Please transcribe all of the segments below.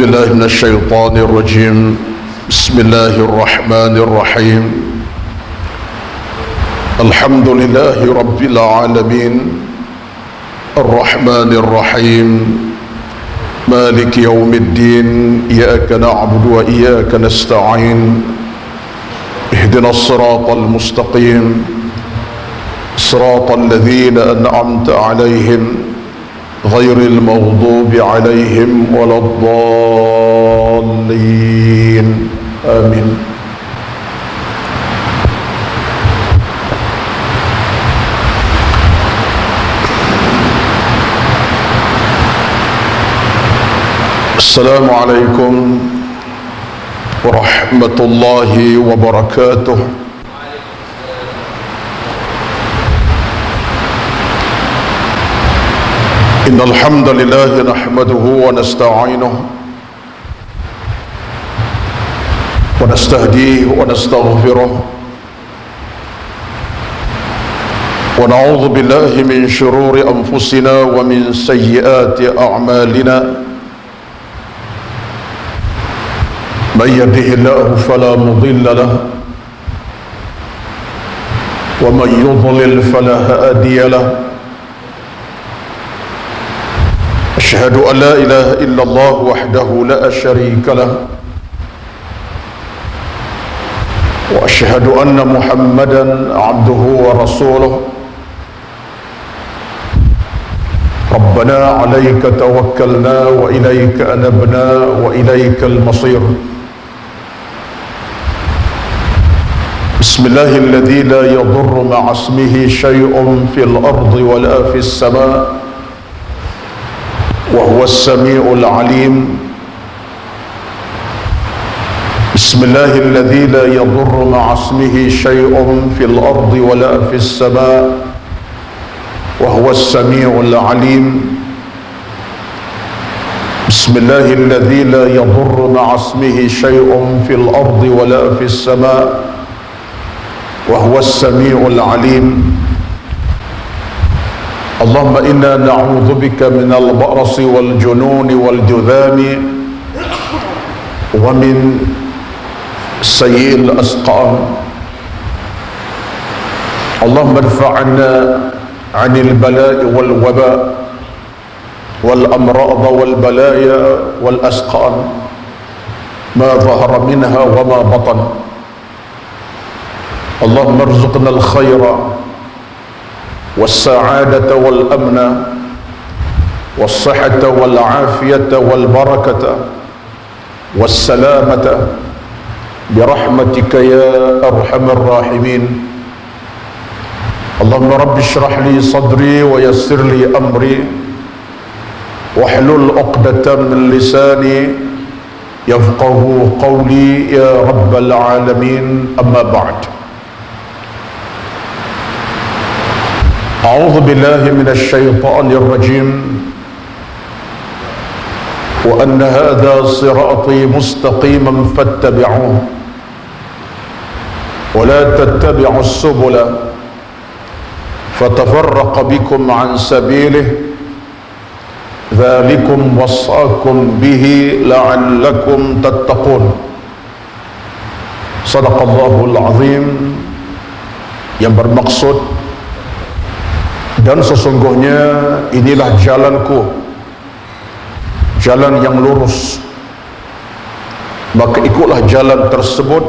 بالله من الشيطان الرجيم. بسم الله الرحمن الرحيم. الحمد لله رب العالمين الرحمن الرحيم مالك يوم الدين. إياك نعبد وإياك نستعين. اهدنا الصراط المستقيم صراط الذين أنعمت عليهم غير المغضوب عليهم ولا الضالين. آمين. السلام عليكم ورحمة الله وبركاته. إن الحمد لله نحمده ونستعينه ونستهديه ونستغفره ونعوذ بالله من شرور أنفسنا ومن سيئات أعمالنا. من يهده الله فلا مضل له ومن يضلل فلا هادي له. أشهد أن لا إله إلا الله وحده لا شريك له وأشهد أن محمدا عبده ورسوله. ربنا عليك توكلنا وإليك أنبنا وإليك المصير. بسم الله الذي لا يضر مع اسمه شيء في الأرض ولا في السماء وهو السميع العليم. بسم الله الذي لا يضر مع اسمه شيء في الأرض ولا في السماء وهو السميع العليم. بسم الله الذي لا يضر مع اسمه شيء في الأرض ولا في السماء وهو السميع العليم. اللهم إنا نعوذ بك من البرص والجنون والجذام ومن سيء الأسقام. اللهم ارفع عنا عن البلاء والوباء والأمراض والبلايا والأسقام ما ظهر منها وما بطن. اللهم ارزقنا الخير والسعادة والأمن والصحة والعافية والبركة والسلامة برحمتك يا أرحم الراحمين. اللهم رب اشرح لي صدري ويسر لي أمري واحلل عقدة من لساني يفقه قولي يا رب العالمين. أما بعد، أعوذ بالله من الشيطان الرجيم. وأن هذا صراطي مستقيما فاتبعوه ولا تتبعوا السبل فتفرق بكم عن سبيله ذلكم وصاكم به لعلكم تتقون. صدق Allahul Azim. Yang bermaksud, dan sesungguhnya inilah jalanku, jalan yang lurus, maka ikutlah jalan tersebut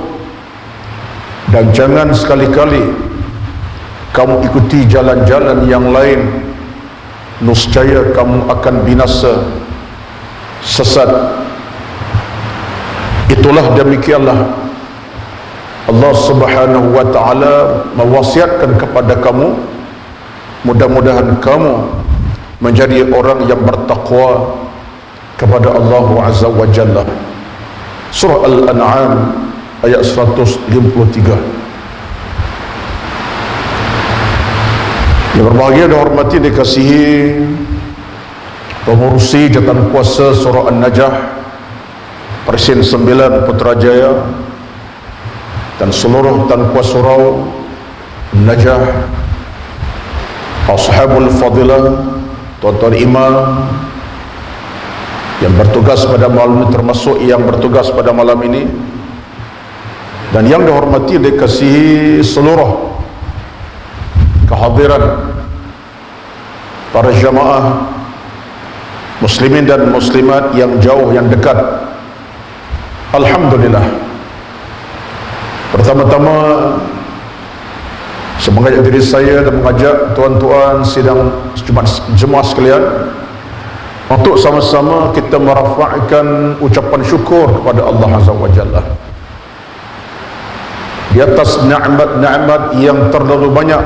dan jangan sekali-kali kamu ikuti jalan-jalan yang lain, niscaya kamu akan binasa, sesat. Itulah demikianlah Allah Subhanahu wa ta'ala mewasiatkan kepada kamu. Mudah-mudahan kamu menjadi orang yang bertakwa kepada Allah Azza wa Jalla. Surah Al-An'am ayat 153. Yang berbahagia dan hormati dikasihi pengurusi jawatan kuasa Surah An-Najah, Presiden 9 Putrajaya, dan seluruh tan kuasa surau Najah, Ashabul Fadilah, tuan-tuan imam, yang bertugas pada malam ini, termasuk yang bertugas pada malam ini, dan yang dihormati dikasihi seluruh kehadiran para jamaah muslimin dan muslimat yang jauh yang dekat. Alhamdulillah, pertama-tama saya mengajak diri saya dan mengajak tuan-tuan sidang jemaah sekalian untuk sama-sama kita merafa'kan ucapan syukur kepada Allah Azza wa Jalla di atas nikmat-nikmat yang terlalu banyak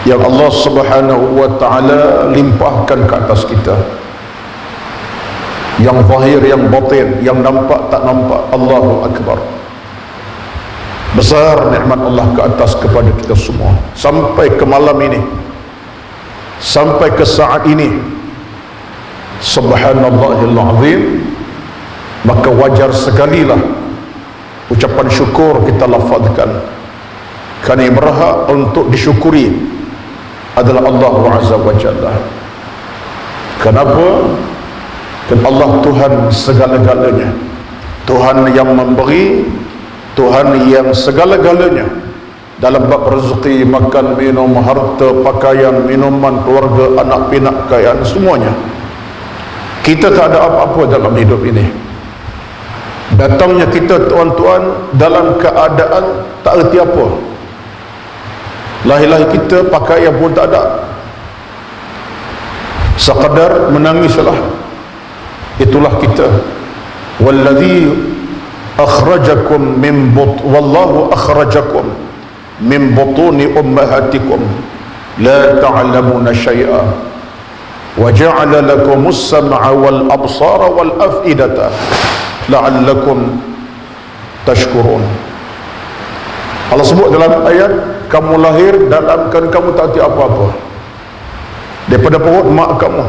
yang Allah Subhanahu wa ta'ala limpahkan ke atas kita, yang zahir, yang batin, yang nampak tak nampak. Allahu Akbar. Besar nikmat Allah ke atas kepada kita semua sampai ke malam ini, sampai ke saat ini. Subhanallahil azim. Maka wajar sekali lah ucapan syukur kita lafazkan, kerana yang berhak untuk disyukuri adalah Allah Azza wa Jalla. Kenapa? Kerana Allah Tuhan segala-galanya, Tuhan yang memberi, Tuhan yang segala-galanya dalam bab rezeki, makan, minum, harta, pakaian, minuman, keluarga, anak pinak, kekayaan, semuanya. Kita tak ada apa-apa dalam hidup ini. Datangnya kita, tuan-tuan, dalam keadaan tak erti apa. Lahir-lahir kita pakaian pun tak ada, sekadar menangislah. Itulah kita. Walladzi akhrajakum min wallahu akhrajakum min butuni ummahatikum la ta'lamuna syai'a wa ja'ala lakumus sam'a wal absara wal af'idata la'allakum tashkurun. Allah sebut dalam ayat, kamu lahir dalam keadaan kamu tak erti apa-apa. Daripada perut mak kamu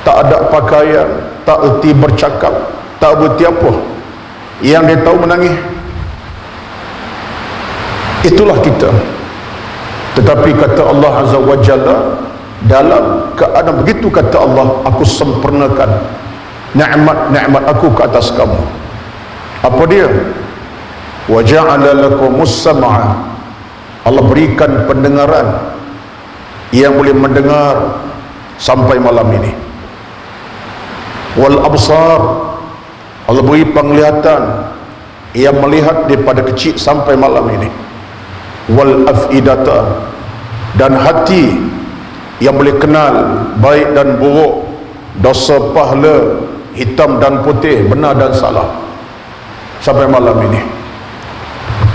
tak ada pakaian, tak erti bercakap, tak erti apa. Yang dia tahu menangis. Itulah kita. Tetapi kata Allah Azza wa Jalla, dalam keadaan begitu kata Allah, aku sempurnakan nikmat-nikmat aku ke atas kamu. Apa dia? Wa ja'ala lakumus sam'a. Allah berikan pendengaran yang boleh mendengar sampai malam ini. Wal absar. Allah beri penglihatan yang melihat daripada kecil sampai malam ini. Wal af'idata. Dan hati yang boleh kenal baik dan buruk, dosa pahala, hitam dan putih, benar dan salah, sampai malam ini.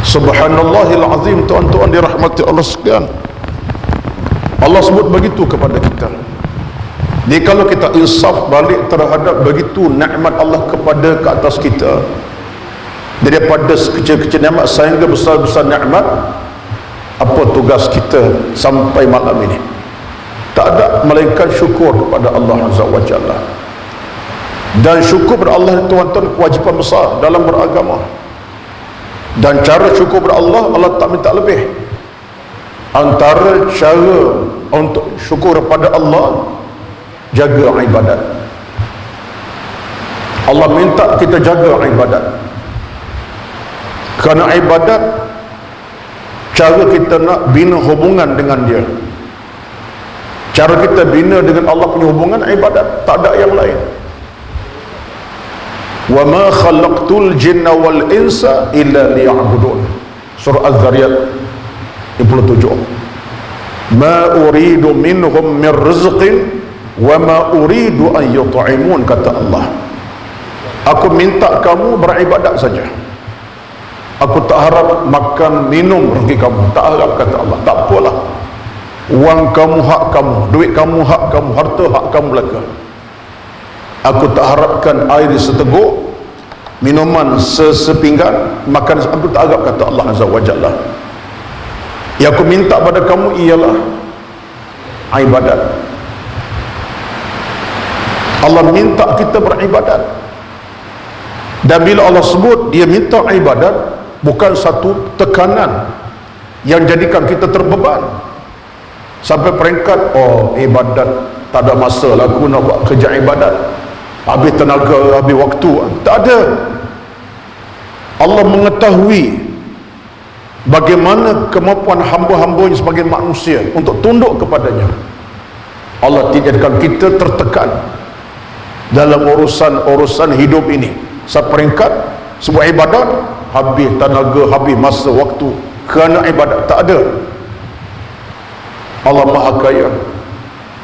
Subhanallahil azim. Tuan-tuan dirahmati Allah sekalian, Allah sebut begitu kepada kita. Jadi kalau kita insaf balik terhadap begitu nikmat Allah kepada ke atas kita, daripada sekecil-kecil nikmat sehingga besar-besar nikmat, apa tugas kita sampai malam ini? Tak ada melainkan syukur kepada Allah Azza wa Jalla. Dan syukur kepada Allah, tuan-tuan, kewajipan besar dalam beragama. Dan cara syukur kepada Allah, Allah tak minta lebih. Antara cara untuk syukur kepada Allah, jaga ibadat. Allah minta kita jaga ibadat, kerana ibadat cara kita nak bina hubungan dengan Dia. Cara kita bina dengan Allah punya hubungan ibadat, tak ada yang lain. Wa ma khalaqtul jinna wal insa illa liya'budun. Surah Az-Zariyat 57. Ma uridu minhum min rizqin wa ma uridu an yut'imun, kata Allah. Aku minta kamu beribadat saja. Aku tak harap makan minum rezeki kamu, tak harap, kata Allah. Tak apalah, wang kamu hak kamu, duit kamu hak kamu, harta hak kamu belaka. Aku tak harapkan air seteguk, minuman sepinggan, makan aku tak harap, kata Allah Azza wa Jalla. Yang aku minta pada kamu ialah ibadat. Allah minta kita beribadat. Dan bila Allah sebut Dia minta ibadat, bukan satu tekanan yang jadikan kita terbeban sampai peringkat, oh ibadat tak ada masa lah aku nak buat kerja ibadat, habis tenaga, habis waktu. Tak ada. Allah mengetahui bagaimana kemampuan hamba-hambanya sebagai manusia untuk tunduk kepadanya. Allah tidakkan kita tertekan dalam urusan hidup ini. Seperingkat sebuah ibadat, habis tenaga, habis masa, waktu kerana ibadat. Tak ada. Allah Maha Kaya.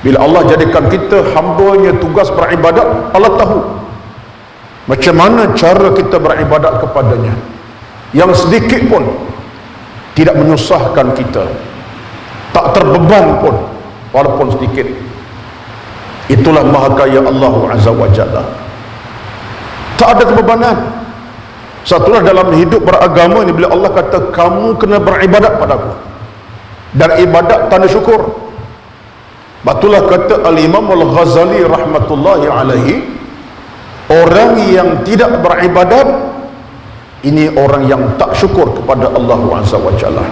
Bila Allah jadikan kita hambanya tugas beribadat, Allah tahu macam mana cara kita beribadat kepadanya, yang sedikit pun tidak menyusahkan kita, tak terbeban pun walaupun sedikit. Itulah Maha Kaya Allah Azza wa Jalla. Tak ada kebebanan. Satulah dalam hidup beragama ni, bila Allah kata kamu kena beribadat padaku, dan ibadat tanda syukur. Batulah kata Al-Imam Al-Ghazali rahmatullahi alaihi, orang yang tidak beribadat ini orang yang tak syukur kepada Allah Azza wa Jalla.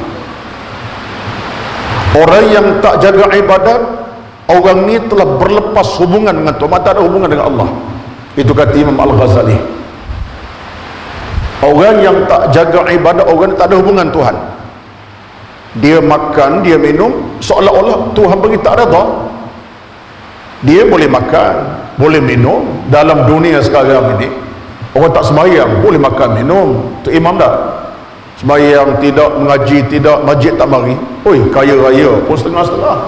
Orang yang tak jaga ibadat, orang ni telah berlepas hubungan dengan Tuhan, tak ada hubungan dengan Allah. Itu kata Imam Al-Ghazali. Orang yang tak jaga ibadat, orang tak ada hubungan Tuhan. Dia makan, dia minum seolah-olah Tuhan bagi tak reda. Dia boleh makan, boleh minum. Dalam dunia sekarang ini, orang tak sembahyang boleh makan minum. Tu imam tak sembahyang, tidak mengaji, tidak masjid tak mari, oi kaya raya pun setengah-setengah.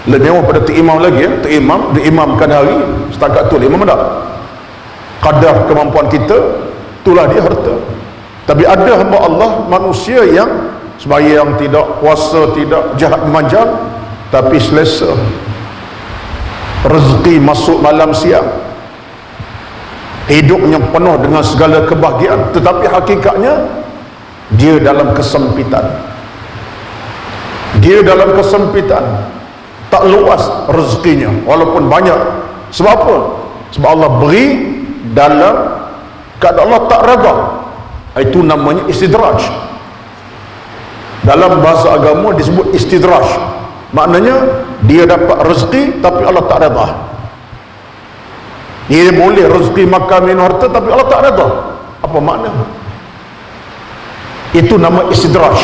Lebih mewah pada tu imam lagi ya. Tu imam diimamkan hari setakat tu imam tak. Kadar kemampuan kita, itulah dia harta. Tapi ada hamba Allah manusia yang sembahyang tidak, puasa tidak, jahat memanjang, tapi selesa. Rezeki masuk malam siang, hidupnya penuh dengan segala kebahagiaan, tetapi hakikatnya dia dalam kesempitan. Dia dalam kesempitan, tak luas rezekinya walaupun banyak. Sebab apa? Sebab Allah beri dalam keadaan Allah tak reda. Itu namanya istidraj. Dalam bahasa agama disebut istidraj. Maknanya dia dapat rezeki tapi Allah tak reda. Dia boleh rezeki makan minum harta tapi Allah tak reda. Apa makna? Itu nama istidraj.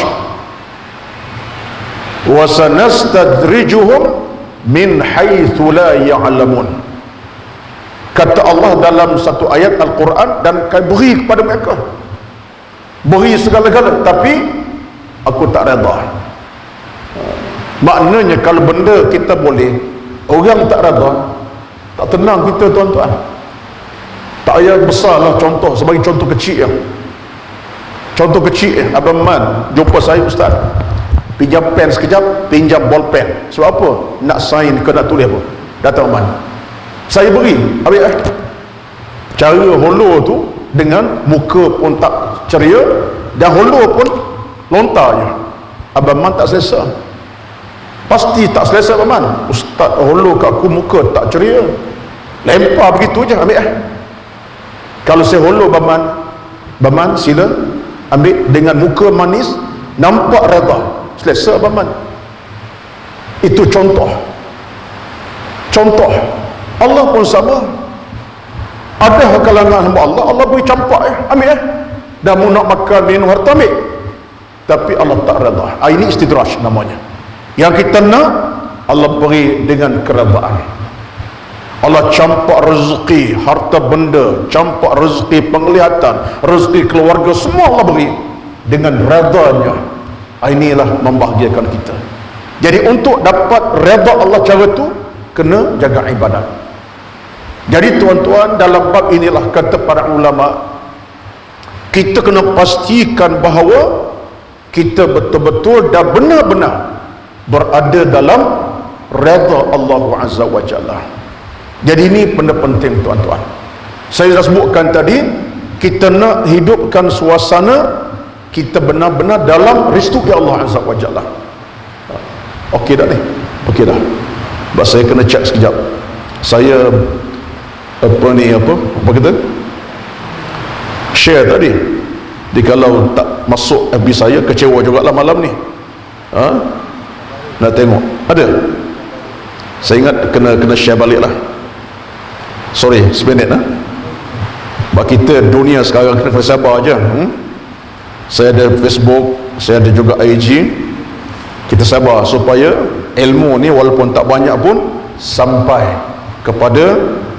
Wa sanastadrijuhum min haitsu la ya'lamun. Kata Allah dalam satu ayat Al-Quran, dan kami beri kepada mereka, beri segala-gala, tapi aku tak reda. Maknanya kalau benda kita boleh, orang tak reda, tak tenang kita tuan-tuan. Tak payah besarlah contoh, sebagai contoh kecil ya. Contoh kecil Abang Man jumpa saya, ustaz, pinjam pen sekejap, pinjam bolpen. Sebab apa? Nak sign ke nak tulis apa? Datang Man, saya beri, habis cara holo tu dengan muka pun tak ceria, dan holo pun lontar je. Abang Man tak selesa. Pasti tak selesa Abang Man. Ustaz holo kat aku, muka tak ceria, lempar begitu je, ambil Kalau saya holo Abang Man sila ambil dengan muka manis, nampak reda, selesa Abang Man. Itu contoh. Allah pun sama. Ada kalangan hamba Allah beri campak ambil dah mau nak makan minum harta ambil, tapi Allah tak reda. Ini istidraj namanya. Yang kita nak Allah beri dengan keredaan. Allah campak rezeki, harta benda, campak rezeki penglihatan, rezeki keluarga, semua Allah beri dengan redanya. Inilah membahagiakan kita. Jadi untuk dapat reda Allah cara tu, kena jaga ibadat. Jadi tuan-tuan, dalam bab inilah kata para ulama, kita kena pastikan bahawa kita betul-betul dan benar-benar berada dalam redha Allah Azza wa Jalla. Jadi ini benda penting tuan-tuan. Saya dah sebutkan tadi, kita nak hidupkan suasana kita benar-benar dalam restu Allah Azza wa Jalla. Okey dah ni? Okey dah. Sebab saya kena cek sekejap. Saya apa kata? Share tadi. Jadi kalau tak masuk FB saya, kecewa jugalah malam ni. Nak tengok. Ada? Saya ingat kena share balik lah. Sorry, seminit lah. Sebab kita dunia sekarang kena sabar aja. Saya ada Facebook, saya ada juga IG. Kita sabar supaya ilmu ni walaupun tak banyak pun sampai kepada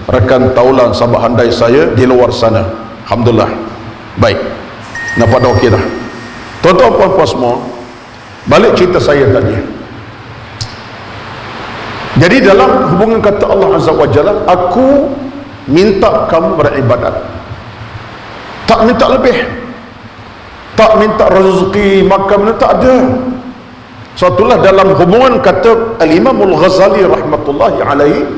rekan taulan sahabat handai saya di luar sana. Alhamdulillah. Baik, nampak dah okey dah. Tuan-tuan puan-puan semua, balik cerita saya tadi. Jadi dalam hubungan kata Allah Azza wa Jalla, aku minta kamu beribadat, tak minta lebih, tak minta rezeki makan, tak ada. Suatulah dalam hubungan kata Al-Imam Al-Ghazali rahmatullahi alaihi,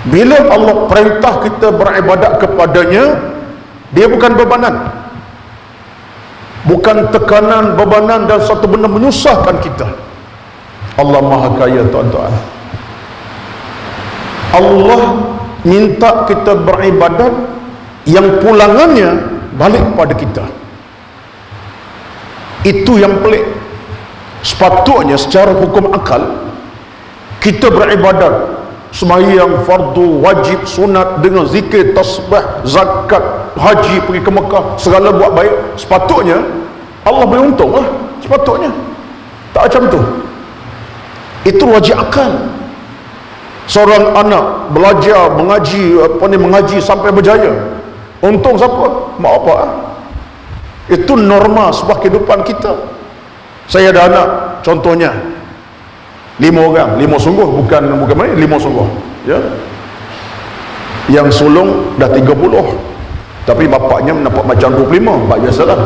bila Allah perintah kita beribadat kepadanya, dia bukan bebanan, bukan tekanan, bebanan dan satu benda menyusahkan kita. Allah Maha Kaya tuan-tuan. Allah minta kita beribadat yang pulangannya balik kepada kita. Itu yang pelik. Sepatutnya secara hukum akal kita beribadat, sembahyang fardu, wajib, sunat, dengan zikir, tasbih, zakat, haji, pergi ke Mekah, segala buat baik, sepatutnya Allah boleh untung lah. Sepatutnya tak macam tu. Itu logik akal. Seorang anak belajar mengaji sampai berjaya, untung siapa? Mak bapak. Itu norma sebuah kehidupan kita. Saya ada anak, contohnya 5 orang, 5 sungguh, bukan main, 5 sungguh, ya. Yang sulung dah 30, tapi bapaknya nampak macam 25, baik biasalah.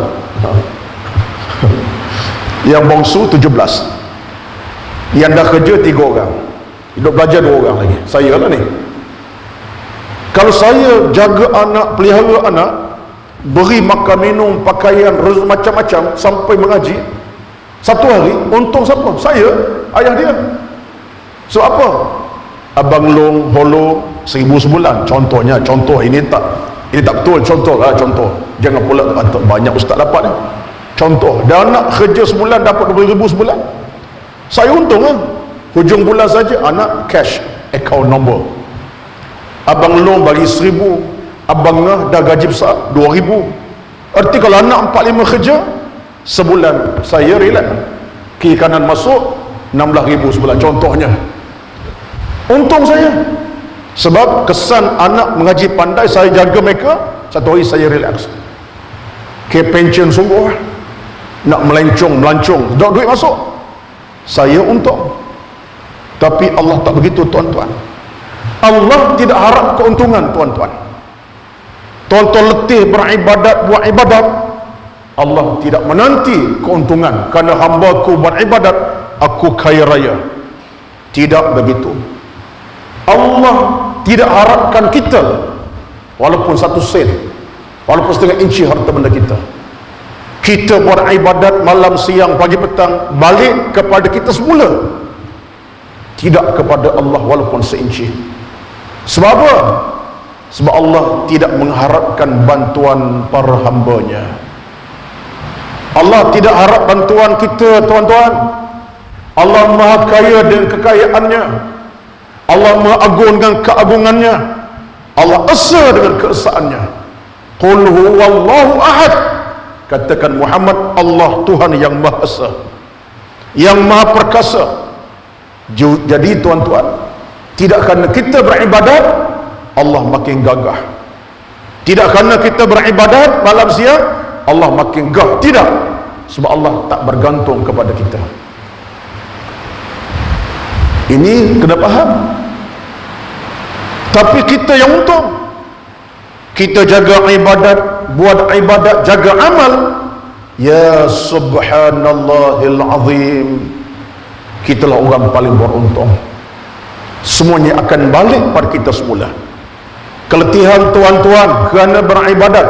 Yang bongsu 17, yang dah kerja 3 orang, hidup belajar 2 orang lagi. Saya lah ni. Kalau saya jaga anak, pelihara anak, beri makan minum, pakaian, rezeki macam-macam sampai mengaji, satu hari untung siapa? Saya, ayah dia. Sebab apa? Abang Long, Holo 1000 sebulan contohnya. Contoh ini tak betul, contoh lah, contoh. Jangan pula kata banyak ustaz dapat ni. Contoh, dan anak kerja sebulan dapat 20,000 sebulan. Saya untung lah. Hujung bulan saja anak cash account number. Abang Long bagi 1,000, abang Ngah dah gaji besar 2,000. Arti kalau anak 4-5 kerja sebulan, saya relax, kiri kanan masuk 16,000 sebulan contohnya. Untung saya, sebab kesan anak mengaji pandai, saya jaga mereka, satu hari saya relax. Ke pension sungguh, nak melancong, duit masuk, saya untung. Tapi Allah tak begitu tuan-tuan. Allah tidak harap keuntungan tuan-tuan. Tuan-tuan letih beribadat, buat ibadat, Allah tidak menanti keuntungan kerana hamba-Ku beribadat, aku kaya raya. Tidak begitu. Allah tidak harapkan kita walaupun 1 sen, walaupun setengah inci harta benda kita. Kita beribadat malam, siang, pagi, petang, balik kepada kita semula, tidak kepada Allah walaupun seinci. Sebab apa? Sebab Allah tidak mengharapkan bantuan para hambanya. Allah tidak harap bantuan kita tuan-tuan. Allah Maha Kaya dengan kekayaannya, Allah Maha Agung dengan keagungannya, Allah Esa dengan keesaannya. Qul huwallahu ahad, katakan Muhammad, Allah Tuhan yang Maha Esa, yang Maha Perkasa. Jadi tuan-tuan, tidak kerana kita beribadat Allah makin gagah, tidak kerana kita beribadat malam siang Allah makin gah, tidak. Sebab Allah tak bergantung kepada kita. Ini kena faham. Tapi kita yang untung, kita jaga ibadat, buat ibadat, jaga amal, ya subhanallahil azim, kitalah orang paling beruntung. Semuanya akan balik pada kita semula. Keletihan tuan-tuan kerana beribadat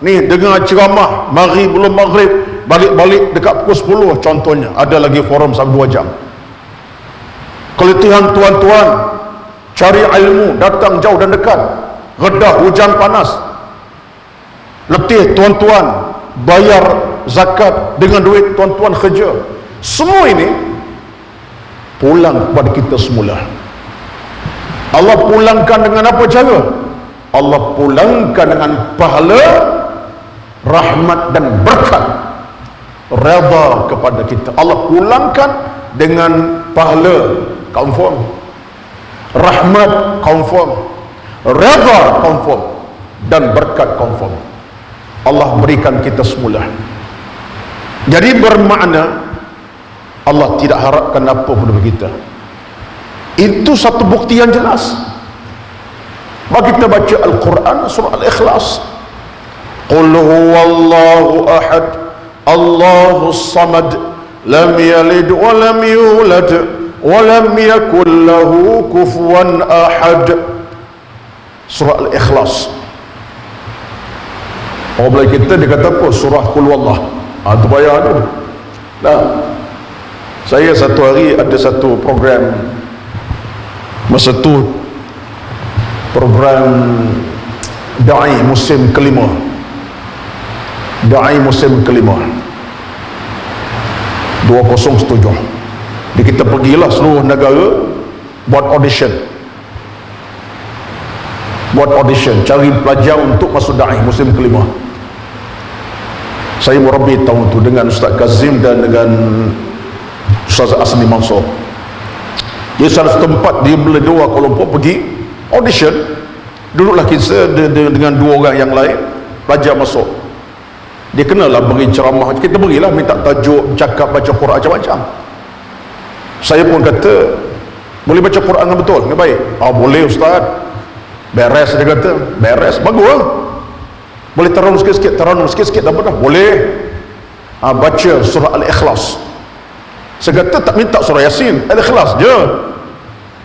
ni, dengar ceramah maghrib, belum maghrib, balik-balik dekat pukul 10 contohnya, ada lagi forum sampai 2 jam. Keletihan tuan-tuan cari ilmu, datang jauh dan dekat, redah hujan panas, letih tuan-tuan bayar zakat dengan duit tuan-tuan kerja, semua ini pulang kepada kita semula. Allah pulangkan dengan apa cara? Allah pulangkan dengan pahala, rahmat dan berkat, redha kepada kita. Allah pulangkan dengan pahala, confirm, rahmat confirm, redha confirm, dan berkat confirm. Allah berikan kita semula. Jadi bermakna Allah tidak harapkan apa pun dari kita. Itu satu bukti yang jelas. Maka kita baca Al-Quran surah Al-Ikhlas. Qul huwallahu ahad, Allahus samad, lam yalid wa lam yulad wa lam yakul lahu kufuwan ahad. Surah Al-Ikhlas. Orang boleh kita dia kata apa? Surah Qul wallah. Itu payah tu. Nah, saya satu hari ada satu program, masa tu program Da'i musim kelima, Da'i musim kelima 207. Jadi kita pergilah seluruh negara buat audition, cari pelajar untuk masuk Da'i musim kelima. Saya murabi tahun tu dengan Ustaz Kazim dan dengan Ustaz Asni Mansur. Dia salah satu tempat di Beledua Kuala Lumpur pergi audition. Duduklah kita dengan dua orang yang lain, pelajar masuk. Dia kenalah beri ceramah. Kita berilah minta tajuk, cakap, baca Quran macam-macam. Saya pun kata, boleh baca Quran dengan betul, dengan baik? Boleh Ustaz. Beres, dia kata. Beres, bagus lah. Boleh teranum sikit-sikit, tak apa dah. Boleh. Baca surah Al-Ikhlas. Saya kata tak minta surah Yasin, Al-Ikhlas je.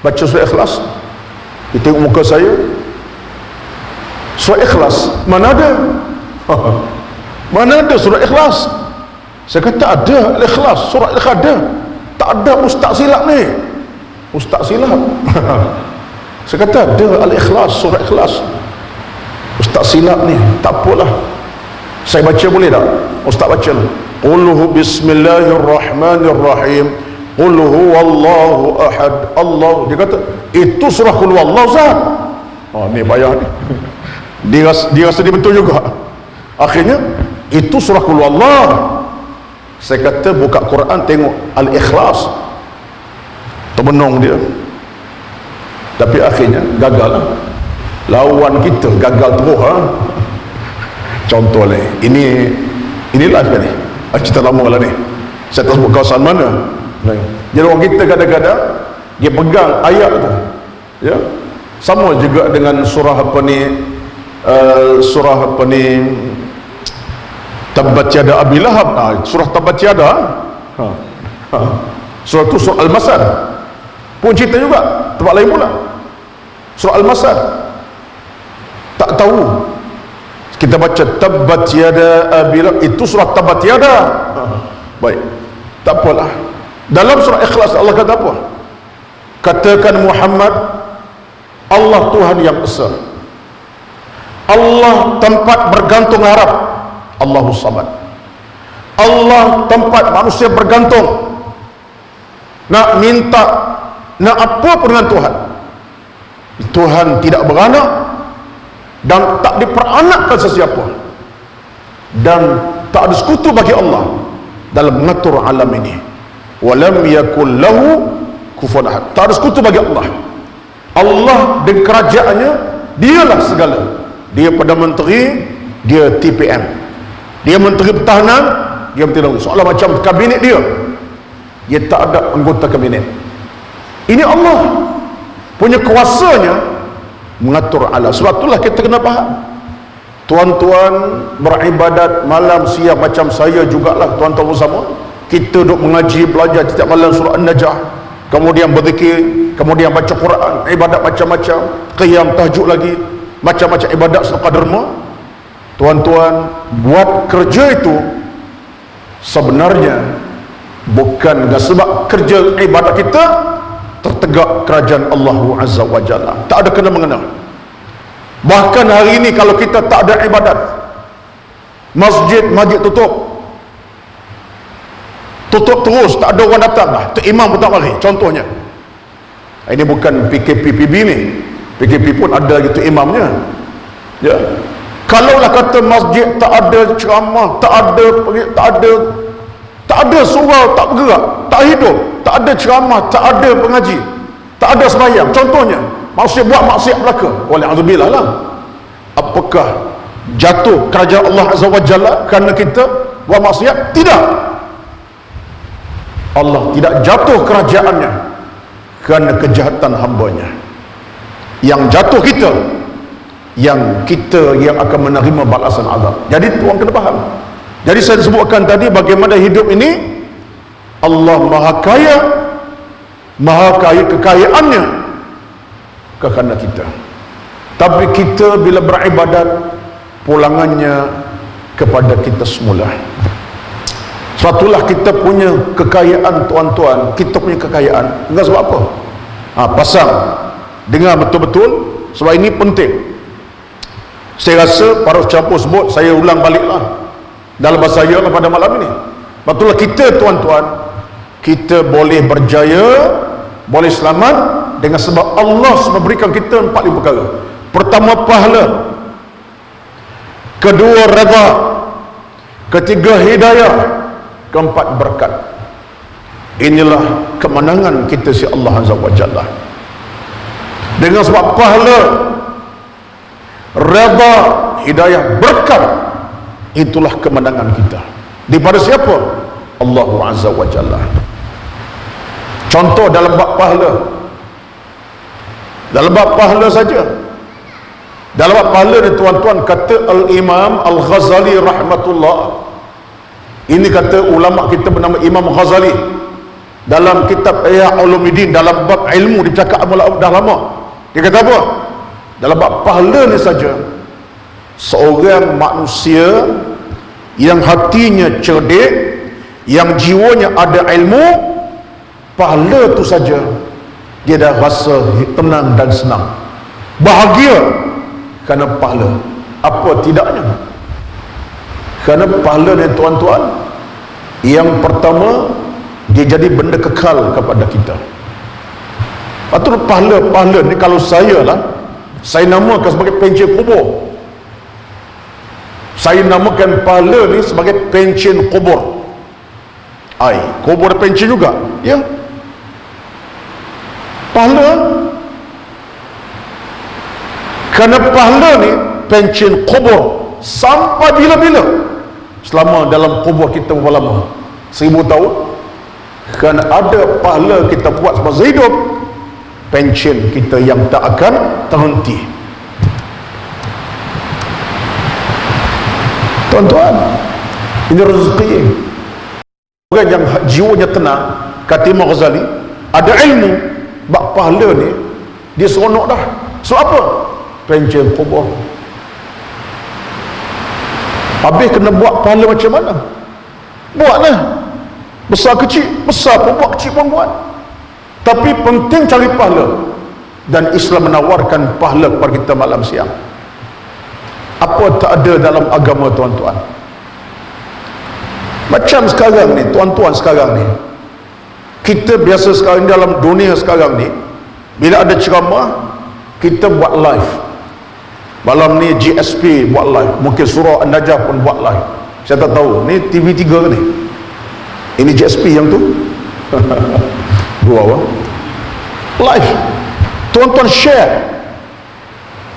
Baca surah Ikhlas. Dia tengok muka saya, surah Ikhlas mana ada? Mana ada surah Ikhlas? Saya kata ada Al-Ikhlas, surah Al-Ikhlas ada. Tak ada, ustaz silap ni, ustaz silap. Saya kata ada Al-Ikhlas, surah Ikhlas. Ustaz silap ni, tak apalah. Saya baca boleh tak? Ustaz baca lah. Qul bismillahirrahmanirrahim. Qul huwallahu ahad. Allah. Dia kata, itu surah Qul huwallahu Ustaz. Ni payah ni. Dia rasa dia betul juga. Akhirnya, itu surah Qul huwallahu. Saya kata, buka Quran tengok Al-Ikhlas. Termenung dia. Tapi akhirnya, gagal lah. Lawan kita gagal terus. Contoh lah, ini live kan ni, cerita lama lah ni, saya tak sebut kawasan mana. Jadi orang kita kadang-kadang dia pegang ayat tu, ya, sama juga dengan surah apa ni, Tabbat yada Abi Lahab. Surah Tabbat yada, surah tu surah Al-Masad pun cerita juga, tempat lain pula surah Al-Masad. Tak tahu, kita baca Tabbat yada Abi Lahab, itu surah Tabbat yada. Baik, tak apalah. Dalam surah Ikhlas Allah kata apa? Katakan Muhammad, Allah Tuhan yang Esa, Allah tempat bergantung harap, Allahus Samad. Allah tempat manusia bergantung, nak minta, nak apa pun dengan Tuhan. Tuhan tidak beranak dan tak diperanakkan sesiapa, dan tak ada sekutu bagi Allah dalam mengatur alam ini. Walam yakul lahu kufuwan ahad. Tak ada sekutu bagi Allah. Allah dan kerajaannya, dialah segala. Dia Perdana Menteri, dia TPM, dia Menteri Pertahanan, dia Menteri Dalam. Soalan macam kabinet dia tak ada anggota kabinet. Ini Allah punya kuasanya mengatur alam. Sebab itulah kita kena faham. Tuan-tuan beribadat malam siang macam saya jugalah, tuan-tuan bersama. Kita duduk mengaji, belajar setiap malam surah An-Najah, kemudian berzikir, kemudian baca Quran, ibadat macam-macam, qiyam, tahajud lagi, macam-macam ibadat sedekah derma. Tuan-tuan buat kerja itu sebenarnya bukan sebab kerja ibadat kita tertegak kerajaan Allah Azza wa Jalla. Tak ada kena-mengena. Bahkan hari ini kalau kita tak ada ibadat, masjid tutup terus, tak ada orang datang lah, tu imam pun tak mari, contohnya. Ini bukan PKPPB ni. PKP pun ada gitu imamnya. Ya. Kalaulah kata masjid tak ada ceramah, tak ada surau, tak bergerak, tak hidup, tak ada ceramah, tak ada pengaji, tak ada sembahyang, contohnya maksud buat maksiat belaka, wala'adzubillah lah, apakah jatuh kerajaan Allah Azza wa Jalla kerana kita buat maksiat? Tidak. Allah tidak jatuh kerajaannya kerana kejahatan hambanya. Yang jatuh kita, yang akan menerima balasan azab. Jadi tuan kena faham. Jadi saya sebutkan tadi bagaimana hidup ini Allah maha kaya kekayaannya kerana kita. Tapi kita bila beribadat, pulangannya kepada kita semula. Sebab itulah kita punya kekayaan, tuan-tuan. Kita punya kekayaan enggak sebab apa? Pasang dengar betul-betul, sebab ini penting. Saya rasa para campur sebut, saya ulang baliklah dalam bahasa saya pada malam ini. Betullah kita, tuan-tuan, kita boleh berjaya, boleh selamat dengan sebab Allah memberikan kita 4 perkara. Pertama, pahala. Kedua, redha. Ketiga, hidayah. Keempat, berkat. Inilah kemenangan kita si Allah Azza wa Jalla. Dengan sebab pahala, redha, hidayah, berkat, itulah kemenangan kita. Daripada siapa? Allah Azza wa Jalla. Contoh dalam bab pahala. Dalam bab pahala saja. Dalam bab pahala ni, tuan-tuan, kata Al-Imam Al-Ghazali rahmatullah. Ini kata ulama kita bernama Imam Ghazali dalam kitab Ihya Ulumuddin, dalam bab ilmu, dia bercakap dah lama. Dia kata apa? Dalam bab pahala ni saja, seorang manusia yang hatinya cerdik, yang jiwanya ada ilmu, pahala tu saja dia dah rasa tenang dan senang, bahagia kerana pahala. Apa tidaknya? Kerana pahala ni, tuan-tuan, yang pertama, dia jadi benda kekal kepada kita. Patut pahala ni, kalau saya namakan sebagai pencen kubur. Saya namakan pahala ni sebagai pencen kubur. Kubur pencen juga, ya. Pahala. Kerana pahala ni pencen kubur sampai bila-bila. Selama dalam kubur kita berapa lama? 1000 tahun. Kerana ada pahala kita buat semasa hidup, pencen kita yang tak akan terhenti. Tuan-tuan, ini rezeki. Orang yang jiwanya tenang, kata Imam Ghazali, ada ilmu, bab pahala ni dia seronok dah. So apa? Pencen kubur. Habis kena buat pahala macam mana? Buatlah. Besar kecil, besar pun buat, kecil pun buat. Tapi penting cari pahala. Dan Islam menawarkan pahala kepada kita malam siang. Apa tak ada dalam agama, tuan-tuan? Macam sekarang ni, tuan-tuan, sekarang ni, kita biasa sekarang dalam dunia sekarang ni, bila ada ceramah, kita buat live. Malam ni GSP buat live, mungkin Surah An-Najah pun buat live. Saya tak tahu, ni TV3 ke ni? Ini GSP yang tu? Dua live. Tuan-tuan share.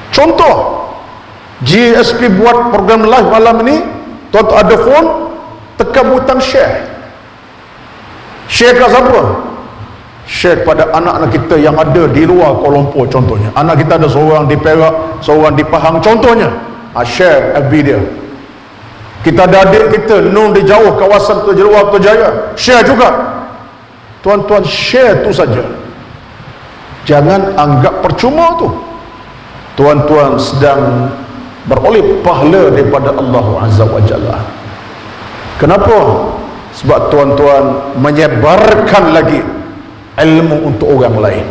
Contoh, GSP buat program live malam ni, tuan-tuan ada phone, tekan butang share. Share ke siapa? Share kepada anak-anak kita yang ada di luar Kuala Lumpur, contohnya. Anak kita ada seorang di Perak, seorang di Pahang, contohnya. Share FB dia. Kita ada adik kita Nun di jauh kawasan Luar Putrajaya, share juga. Tuan-tuan, share tu saja. Jangan anggap percuma tu. Tuan-tuan sedang beroleh pahala daripada Allah Azza wa Jalla. Kenapa? Sebab tuan-tuan menyebarkan lagi ilmu untuk orang lain.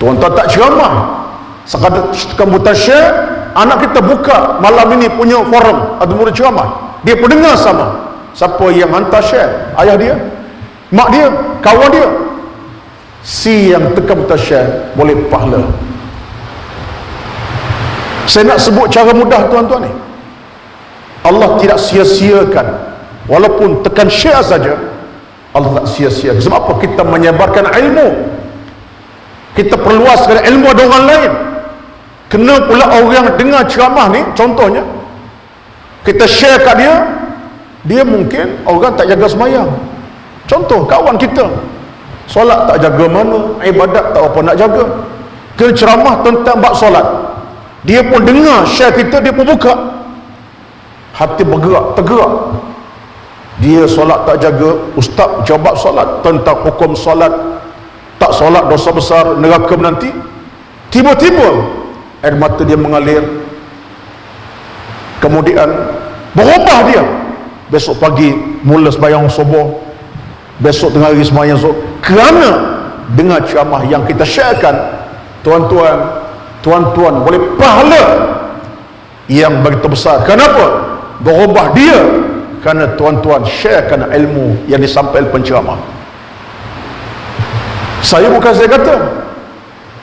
Tuan-tuan tak ceramah, sekadar tekan butang share. Anak kita buka malam ini punya forum, ada murid ceramah, dia pendengar sama. Siapa yang hantar share? Ayah dia, mak dia, kawan dia. Si yang tekan betul share boleh pahala. Saya nak sebut cara mudah tuan-tuan ni. Allah tidak sia-siakan, walaupun tekan share saja Allah tak sia-siakan. Sebab apa? Kita menyebarkan ilmu, kita perluaskan ilmu ada orang lain. Kena pula orang dengar ceramah ni, contohnya kita share kat dia, dia mungkin orang tak jaga semayang. Contoh kawan kita solat tak jaga mana, ibadat tak apa nak jaga, kena ceramah tentang bab solat, dia pun dengar share kita, dia pun buka, hati bergerak, tergerak. Dia solat tak jaga, ustaz jawab solat, tentang hukum solat, tak solat dosa besar, neraka menanti. Tiba-tiba air mata dia mengalir, kemudian berubah dia. Besok pagi mula sembahyang subuh, besok tengah hari sembahyang subuh, kerana dengar ceramah yang kita sharekan. Tuan-tuan boleh pahala yang begitu besar. Kenapa? Berubah dia kerana tuan-tuan sharekan ilmu yang disampaikan penceramah. Saya bukan saya kata,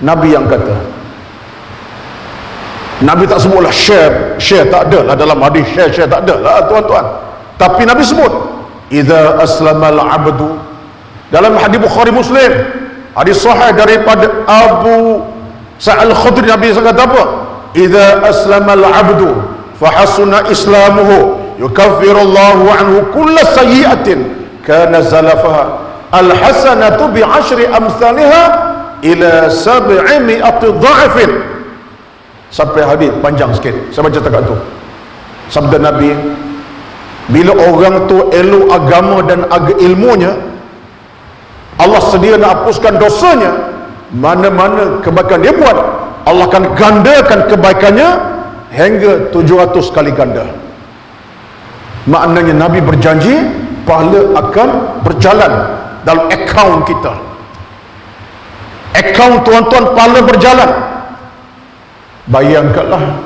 Nabi yang kata. Nabi tak sebutlah share tak ada lah dalam hadis, share tak ada lah tuan-tuan. Tapi Nabi sebut idza aslamal abdu, dalam hadis Bukhari Muslim, hadis sahih daripada Abu Sa'al Khudri, Nabi kata apa? Idza aslamal abdu fa hasuna islamuhu yukaffirullahu anhu kulla sayyi'atin kana zalafaha alhasanatu bi 'ashri amsalha ila 700 dha'fin. Sampai hadis panjang sikit, saya baca takat tu. Sabda Nabi, bila orang tu elok agama dan ilmunya, Allah sedia nak hapuskan dosanya. Mana-mana kebaikan dia buat, Allah akan gandakan kebaikannya hingga 700 kali ganda. Maknanya Nabi berjanji pahala akan berjalan dalam akaun kita. Akaun tuan-tuan pahala berjalan. Bayangkanlah,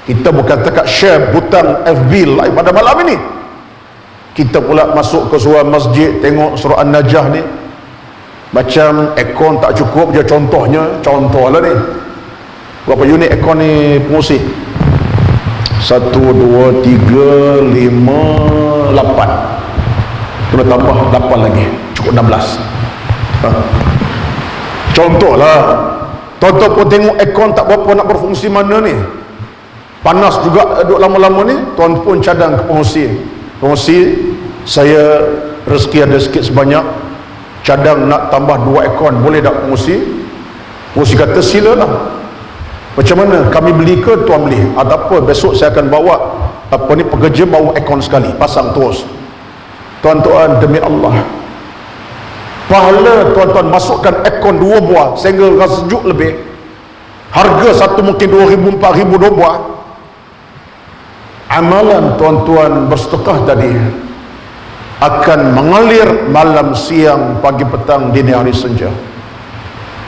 kita bukan dekat share butang FB live pada malam ini, kita pula masuk ke sebuah masjid tengok surah An-Najah ni, macam aircon tak cukup je. Contohlah ni, berapa unit aircon ni pengusi? 1, 2, 3, 5, 8, kena tambah 8 lagi, cukup 16. Contohlah, tuan-tuan pun tengok aircon tak berapa nak berfungsi mana ni, panas juga duduk lama-lama ni. Tuan pun cadang ke pengusi, saya rezeki ada sikit sebanyak, cadang nak tambah 2 aircon, boleh tak pengusi? Pengusi kata silalah. Macam mana? Kami beli ke tuan beli? Ada apa, besok saya akan bawa pekerja bawa aircon sekali, pasang terus. Tuan-tuan, demi Allah, pahala tuan-tuan masukkan aircon 2 buah sehingga rasa sejuk lebih, harga satu mungkin 2,000, 4,000, 2 buah. Amalan tuan-tuan bersedekah tadi akan mengalir malam, siang, pagi, petang, dini hari, senja.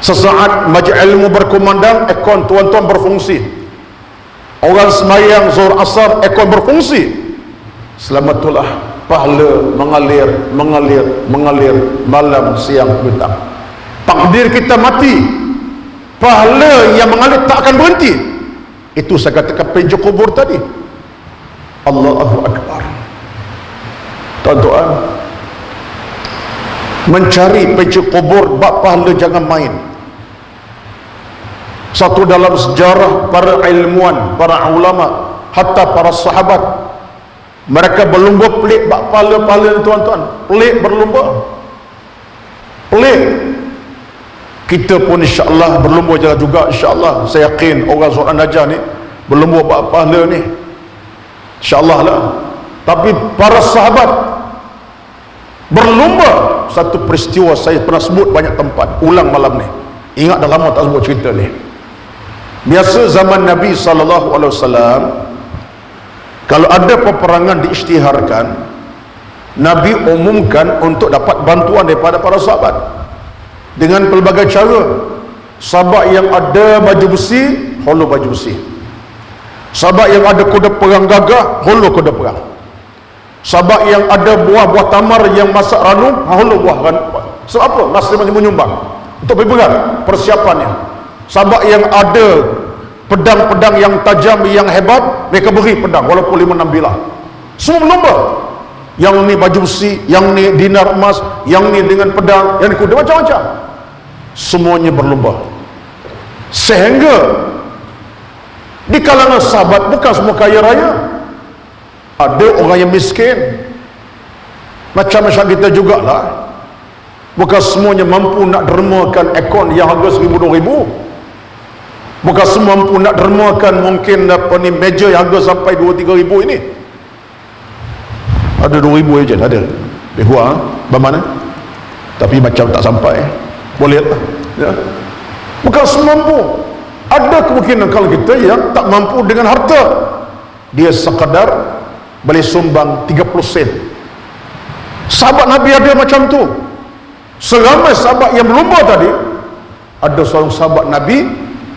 Sesaat majlis ilmu berkumandang, aircon tuan-tuan berfungsi. Orang semayang zuhur asar, aircon berfungsi. Selamatullah, pahala mengalir malam, siang, petang. Takdir kita mati, pahala yang mengalir tak akan berhenti. Itu saya katakan penja kubur tadi. Allahu Akbar. Tuan-tuan, mencari penja kubur bab pahala jangan main. Satu dalam sejarah para ilmuwan, para ulama, hatta para sahabat, mereka berlumba pelik bab pahala-pahala, tuan-tuan. Pelik berlumba, pelik. Kita pun insya-Allah berlumba juga, insya-Allah. Saya yakin orang surah An-Najah ni berlumba bab pahala ni, insya-Allah lah. Tapi para sahabat berlumba. Satu peristiwa saya pernah sebut banyak tempat, ulang malam ni. Ingat dah lama tak sebut cerita ni. Biasa zaman Nabi SAW, kalau ada peperangan diisytiharkan, Nabi umumkan untuk dapat bantuan daripada para sahabat dengan pelbagai cara. Sahabat yang ada baju besi, holo baju besi. Sahabat yang ada kuda perang gagah, holo kuda perang. Sahabat yang ada buah-buah tamar yang masak ranum, holo buah ranum. Sebab apa? Masih menyumbang. untuk pergi perang, persiapannya. Sahabat yang ada pedang-pedang yang tajam, yang hebat, mereka beri pedang walaupun 5-6 bilah. Semua berlomba. Yang ni baju besi, yang ni dinar emas, yang ni dengan pedang, yang ni kuda, macam-macam. Semuanya berlomba. Sehingga di kalangan sahabat bukan semua kaya raya. Ada orang yang miskin. Macam-macam kita jugalah. Bukan semuanya mampu nak dermakan aircon yang harga 1,000-2,000. Bukan semua mampu nak dermakan mungkin apa ni meja yang harga sampai 2-3 ribu ini. Ada 2,000 je ada. Lebih kurang bagaimana? Tapi macam tak sampai. Boleh lah. Ya. Bukan semua mampu. Ada kemungkinan kalau kita yang tak mampu dengan harta, dia sekadar boleh sumbang 30 sen. Sahabat Nabi ada macam tu. Seramai sahabat yang berlumba tadi, ada seorang sahabat Nabi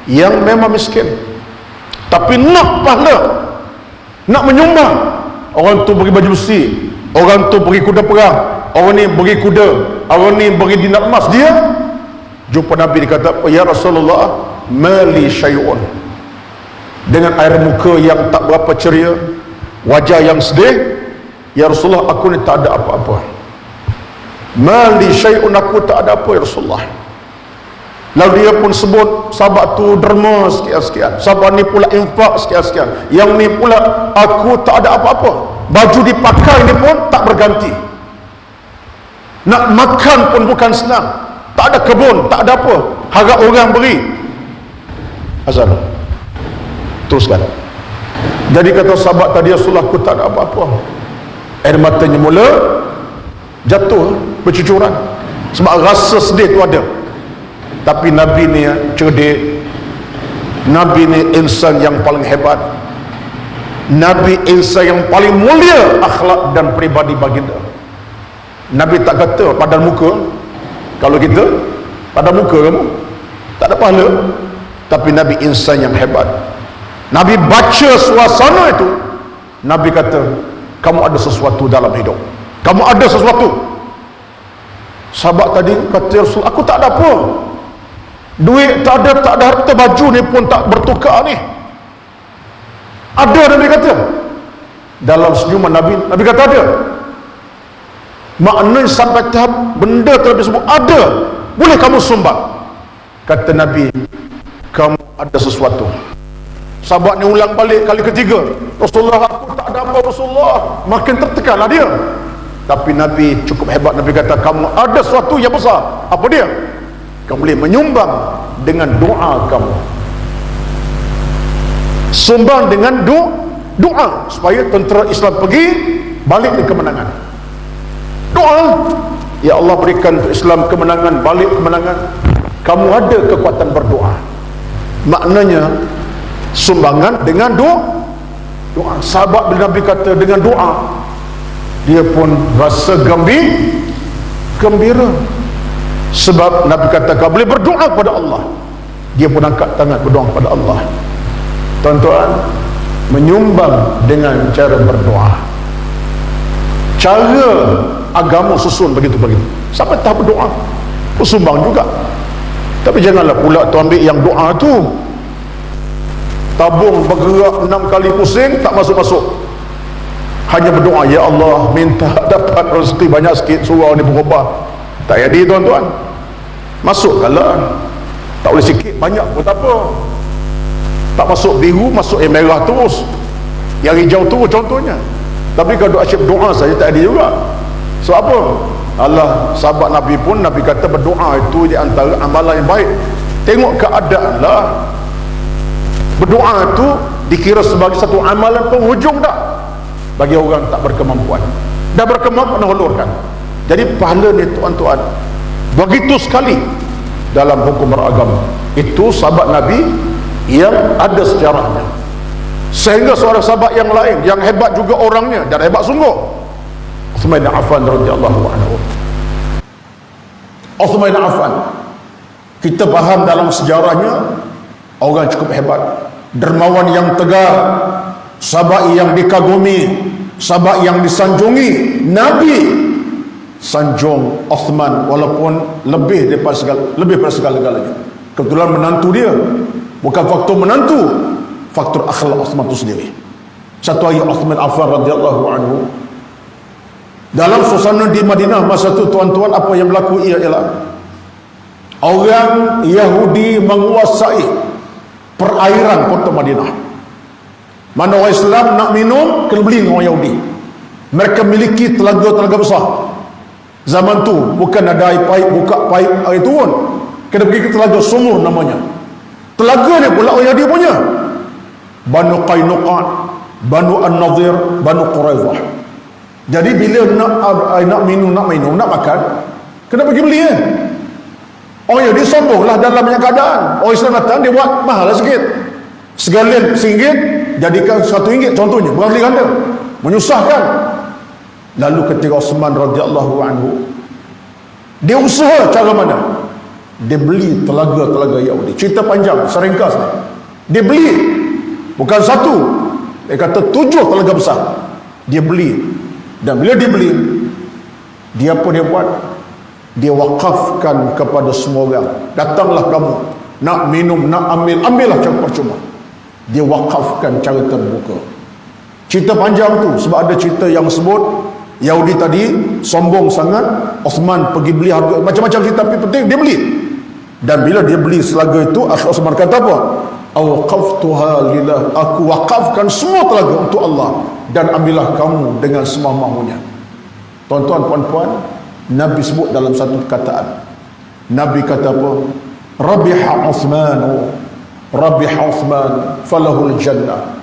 yang memang miskin, tapi nak pahala, nak menyumbang. Orang tu beri baju besi, orang tu beri kuda perang, orang ni beri kuda, orang ni beri dinar emas. Dia jumpa Nabi, dia kata, ya Rasulullah, mali syai'un, dengan air muka yang tak berapa ceria, wajah yang sedih. Ya Rasulullah, aku ni tak ada apa-apa. Mali syai'un, aku tak ada apa ya Rasulullah. Lalu dia pun sebut sahabat tu derma sekian-sekian, sahabat ni pula infak sekian-sekian, yang ni pula aku tak ada apa-apa. Baju dipakai ni pun tak berganti, nak makan pun bukan senang, tak ada kebun, tak ada apa, harap orang beri. Azal teruskan. Jadi kata sahabat tadi, Rasulullah, aku tak ada apa-apa. Air matanya mula jatuh bercucuran sebab rasa sedih tu ada. Tapi Nabi ni cerdik, Nabi ni insan yang paling hebat, Nabi insan yang paling mulia akhlak dan peribadi baginda. Nabi tak kata padan muka. Kalau kita padan muka kamu tak ada pahala. Tapi Nabi insan yang hebat. Nabi baca suasana itu, Nabi kata, kamu ada sesuatu dalam hidup, kamu ada sesuatu. Sahabat tadi kata, Rasul, aku tak ada apa, duit tak ada, tak ada harta, baju ni pun tak bertukar ni. Ada, Nabi kata. Dalam senyuman Nabi, Nabi kata ada. Maknanya sampai tahap benda terlebih sebut ada, boleh kamu sumbang. Kata Nabi, kamu ada sesuatu. Sahabat ni ulang balik kali ketiga, Rasulullah, aku tak ada apa Rasulullah. Makin tertekanlah dia. Tapi Nabi cukup hebat. Nabi kata, kamu ada sesuatu yang besar. Apa dia? Kamu boleh menyumbang dengan doa kamu. Sumbang dengan doa supaya tentera Islam pergi balik ke kemenangan. Doa, ya Allah, berikan Islam kemenangan, balik kemenangan. Kamu ada kekuatan berdoa. Maknanya sumbangan dengan doa. Sahabat bila Nabi kata dengan doa, dia pun rasa gembira. Sebab Nabi kata kau boleh berdoa kepada Allah. Dia pun angkat tangan berdoa kepada Allah. Tuan-tuan, menyumbang dengan cara berdoa. Cara agama susun begitu-begitu. Sampai tahap berdoa pun sumbang juga. Tapi janganlah pula tu ambil yang doa tu, tabung bergerak 6 kali pusing tak masuk-masuk, hanya berdoa, ya Allah minta dapat rezeki banyak sikit, surau ni berubah. Tak jadi tuan-tuan. Masukkanlah, tak boleh sikit banyak pun tak apa. Tak masuk biru, masuk yang merah terus, yang hijau terus contohnya. Tapi kalau asyik doa saja tak ada juga. Sebab apa? Allah, sahabat Nabi pun Nabi kata berdoa itu di antara amalan yang baik. Tengok keadaan lah. Berdoa itu dikira sebagai satu amalan penghujung tak bagi orang tak berkemampuan. Dah berkemampuan hulurkan. Jadi pahala ni tuan-tuan begitu sekali dalam hukum beragama. Itu sahabat Nabi yang ada sejarahnya. Sehingga seorang sahabat yang lain yang hebat juga orangnya dan hebat sungguh, Uthman bin Affan radhiyallahu anhu. Uthman bin Affan, kita faham dalam sejarahnya orang cukup hebat, dermawan yang tegar, sahabat yang dikagumi, sahabat yang disanjungi Nabi sanjung Osman, walaupun lebih daripada segala-galanya. Kebetulan menantu dia, bukan faktor menantu, faktor akhlak Osman itu sendiri. Satu hari Osman Affan radhiyallahu anhu dalam suasana di Madinah masa itu, tuan-tuan, apa yang berlaku ialah orang Yahudi menguasai perairan kota Madinah. Mana orang Islam nak minum kena beli dengan orang Yahudi. Mereka miliki telaga-telaga besar. Zaman tu bukan ada air paip, buka paip air turun, kena pergi ke telaga sumur namanya. Telaga ni pula orang Yahudi punya. Banu Qainuqa, Banu An-Nadir, Banu Quraidah. Jadi bila nak minum, nak makan, kena pergi beli kan. Orang Yahudi sombonglah dalam banyak keadaan. Orang Islam datang, dia buat mahal lah sikit. Sekalian RM1, jadikan RM1, contohnya, berkali ganda. Menyusahkan. Lalu ketika Osman radhiyallahu anhu, dia usaha cara mana? Dia beli telaga-telaga Yahudi. Cerita panjang, saya ringkas ni. Dia beli, bukan satu, dia kata 7 telaga besar. Dia beli. Dan bila dia beli, dia apa dia buat? Dia wakafkan kepada semua orang. Datanglah kamu, nak minum, nak ambillah cara percuma. Dia wakafkan cara terbuka. Cerita panjang tu, sebab ada cerita yang sebut Yahudi tadi sombong sangat, Osman pergi beli harga macam-macam cerita, tapi penting dia beli. Dan bila dia beli selaga itu, Osman kata apa? Awqaftuha lillah, aku wakafkan semua telaga untuk Allah, dan ambillah kamu dengan semampunya. Tuan-tuan, puan-puan, Nabi sebut dalam satu perkataan. Nabi kata apa? Rabiha Uthman, Rabiha Uthman falahul jannah.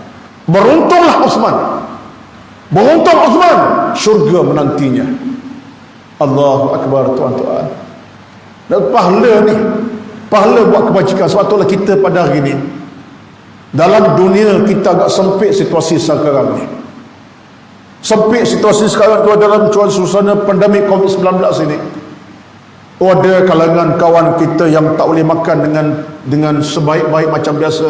Beruntunglah Uthman, beruntung Uthman, syurga menantinya. Allahu Akbar, tuan-tuan. Dan pahala ni, pahala buat kebajikan. Sebab itulah kita pada hari ni, dalam dunia kita agak sempit situasi sekarang ni. Sempit situasi sekarang tu dalam suasana pandemik COVID-19 ini. Ada kalangan kawan kita yang tak boleh makan dengan sebaik-baik macam biasa.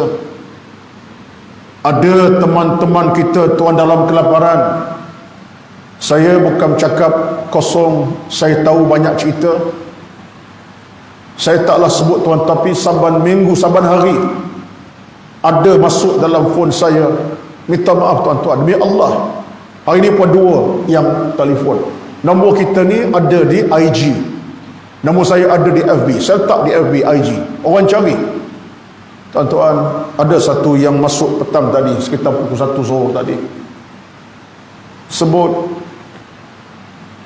Ada teman-teman kita tuan dalam kelaparan. Saya bukan cakap kosong, saya tahu banyak cerita. Saya taklah sebut tuan, tapi saban minggu, saban hari ada masuk dalam phone saya, minta maaf tuan-tuan, demi Allah, hari ni pun 2 yang telefon. Nombor kita ni ada di IG, nombor saya ada di FB, saya letak di FB, IG, orang cari. Tuan-tuan, ada satu yang masuk petang tadi, sekitar pukul 1 sore tadi, sebut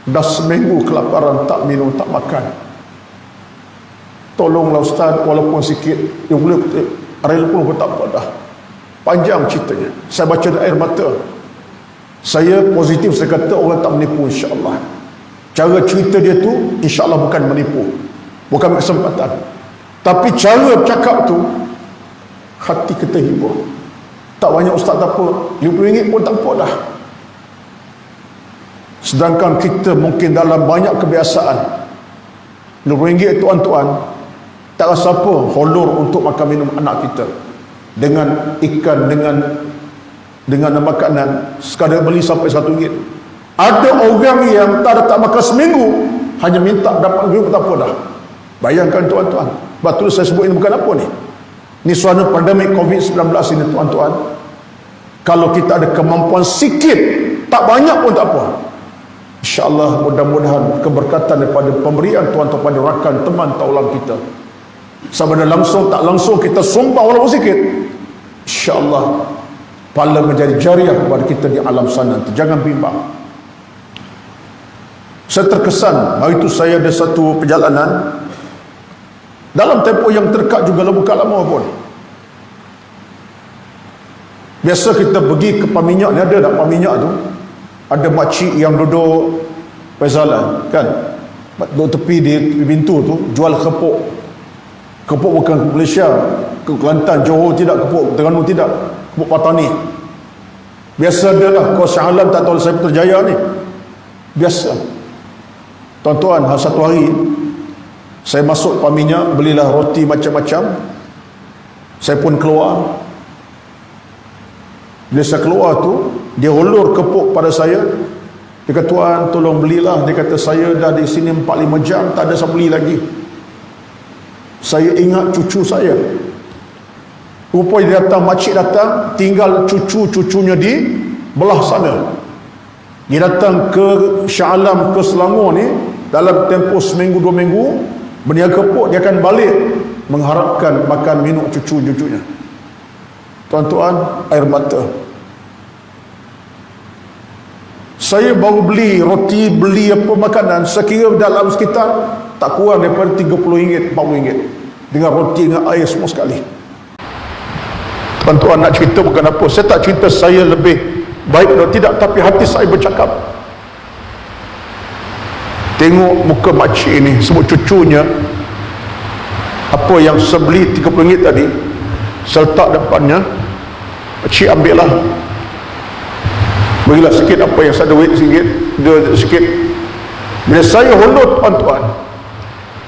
dah seminggu kelaparan, tak minum, tak makan. Tolonglah Ustaz, walaupun sikit, dia boleh rel pun tak apa dah. Panjang ceritanya, saya baca dari air mata. Saya positif, saya kata orang tak menipu, insya-Allah. Cara cerita dia tu insya-Allah bukan menipu, bukan kesempatan, tapi cara bercakap tu hati kita hibur. Tak banyak Ustaz, tak apa, RM50 pun tak apa dah. Sedangkan kita mungkin dalam banyak kebiasaan, RM50 tuan-tuan, tak rasa apa holor untuk makan minum anak kita, dengan ikan, dengan makanan sekadar beli sampai RM1. Ada orang yang tak makan seminggu, hanya minta dapat RM1 tak apa dah. Bayangkan tuan-tuan. Betul saya sebut ini bukan apa ni. Ni suasana pandemik COVID-19 ini tuan-tuan. Kalau kita ada kemampuan sikit, tak banyak pun tak apa, insya-Allah mudah-mudahan keberkatan daripada pemberian tuan-tuan pada rakan, teman, taulang kita, sama ada langsung tak langsung kita sumpah walaupun sikit, insya-Allah pahala menjadi jariah kepada kita di alam sana. Jangan bimbang. Saya terkesan hari itu saya ada satu perjalanan dalam tempoh yang terdekat juga, bukan lama pun. Biasa kita pergi ke Paminyak ni, ada tak Paminyak tu? Ada makcik yang duduk pezalan kan, duduk tepi di pintu tu, jual kepuk. Kepuk bukan ke Malaysia, ke Kelantan, Johor tidak, kepuk Terengganu tidak, kepuk Patani. Biasa dia lah, kau Shah Alam tak tahu saya Putrajaya ni. Biasa. Tuan-tuan, satu hari saya masuk Paminyak, belilah roti macam-macam. Saya pun keluar. Bila saya keluar tu, dia ulur kepuk pada saya. Dia kata, tuan tolong belilah. Dia kata, saya dah di sini 4-5 jam tak ada saya beli lagi. Saya ingat cucu saya. Rupanya dia datang, makcik datang, tinggal cucu-cucunya di belah sana. Dia datang ke Shah Alam, ke Selangor ni dalam tempoh seminggu 2 minggu, berniaga pok. Dia akan balik mengharapkan makan minum cucu-cucunya. Tuan-tuan, air mata. Saya baru beli roti, beli apa makanan, saya kira dalam sekitar tak kurang daripada RM30, RM40 dengan roti, dengan air semua sekali. Tuan-tuan, nak cerita bukan apa, saya tak cerita saya lebih baik atau tidak, tapi hati saya bercakap. Tengok muka makcik ini, sebut cucunya, apa yang saya beli RM30 tadi, saya letak depannya, makcik ambil lah, berilah sikit apa yang saya ada duit sikit, dia sikit. Bila saya hulur, tuan-tuan,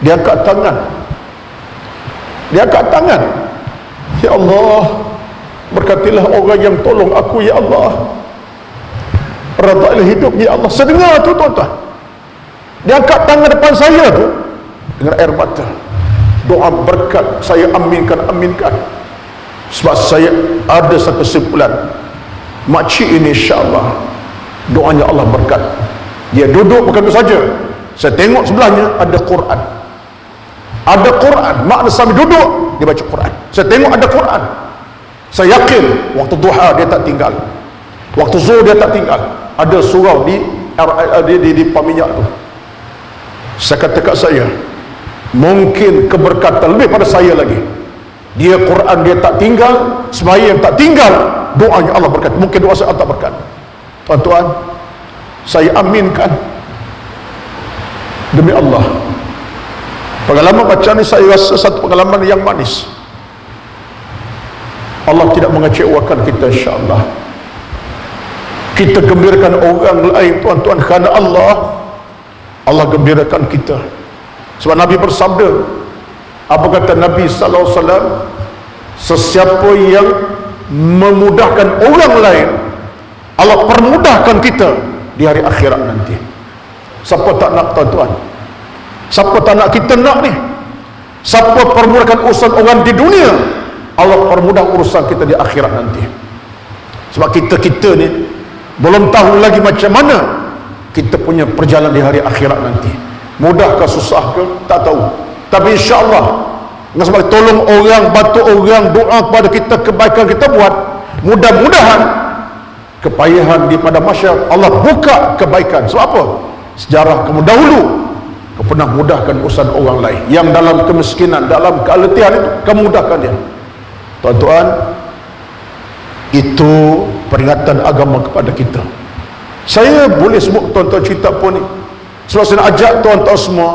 dia angkat tangan, ya Allah, berkatilah orang yang tolong aku, ya Allah, redailah hidup, ya Allah. Saya dengar tu, tuan-tuan, dia angkat tangan depan saya tu dengan air mata, doa berkat. Saya aminkan. Sebab saya ada satu kesimpulan, makcik ini insya-Allah doanya Allah berkat. Dia duduk bukan itu saja, saya tengok sebelahnya ada Quran. Makna sambil duduk dia baca Quran. Saya tengok ada Quran. Saya yakin waktu duha dia tak tinggal, waktu zuhur dia tak tinggal. Ada surau di paminyak tu. Saya kata kat saya, mungkin keberkatan lebih pada saya lagi. Dia Quran dia tak tinggal, sembahyang tak tinggal, doanya Allah berkat. Mungkin doa saya tak berkat. Tuan-tuan, saya aminkan demi Allah. Pengalaman macam ni saya rasa satu pengalaman yang manis. Allah tidak mengecewakan kita, insya-Allah. Kita gembirakan orang lain, tuan-tuan, kerana Allah gembirakan kita. Sebab Nabi bersabda, apa kata Nabi sallallahu alaihi wasallam, sesiapa yang memudahkan orang lain, Allah permudahkan kita di hari akhirat nanti. Siapa tak nak, tuan-tuan? Siapa tak nak? Kita nak ni. Siapa permudahkan urusan orang di dunia, Allah permudah urusan kita di akhirat nanti. Sebab kita ni belum tahu lagi macam mana kita punya perjalanan di hari akhirat nanti. Mudah ke susah ke tak tahu, tapi insya-Allah dengan sebab tolong orang, bantu orang, doa kepada kita, kebaikan kita buat, mudah-mudahan kepayahan di pada masyarakat Allah buka kebaikan. Sebab apa? Sejarah kamu dahulu kau pernah mudahkan urusan orang lain yang dalam kemiskinan, dalam keletihan, itu kamu mudahkan dia. Tuan-tuan, itu peringatan agama kepada kita. Saya boleh sebut tuan-tuan cerita pun ni sebab saya nak ajak tuan-tuan semua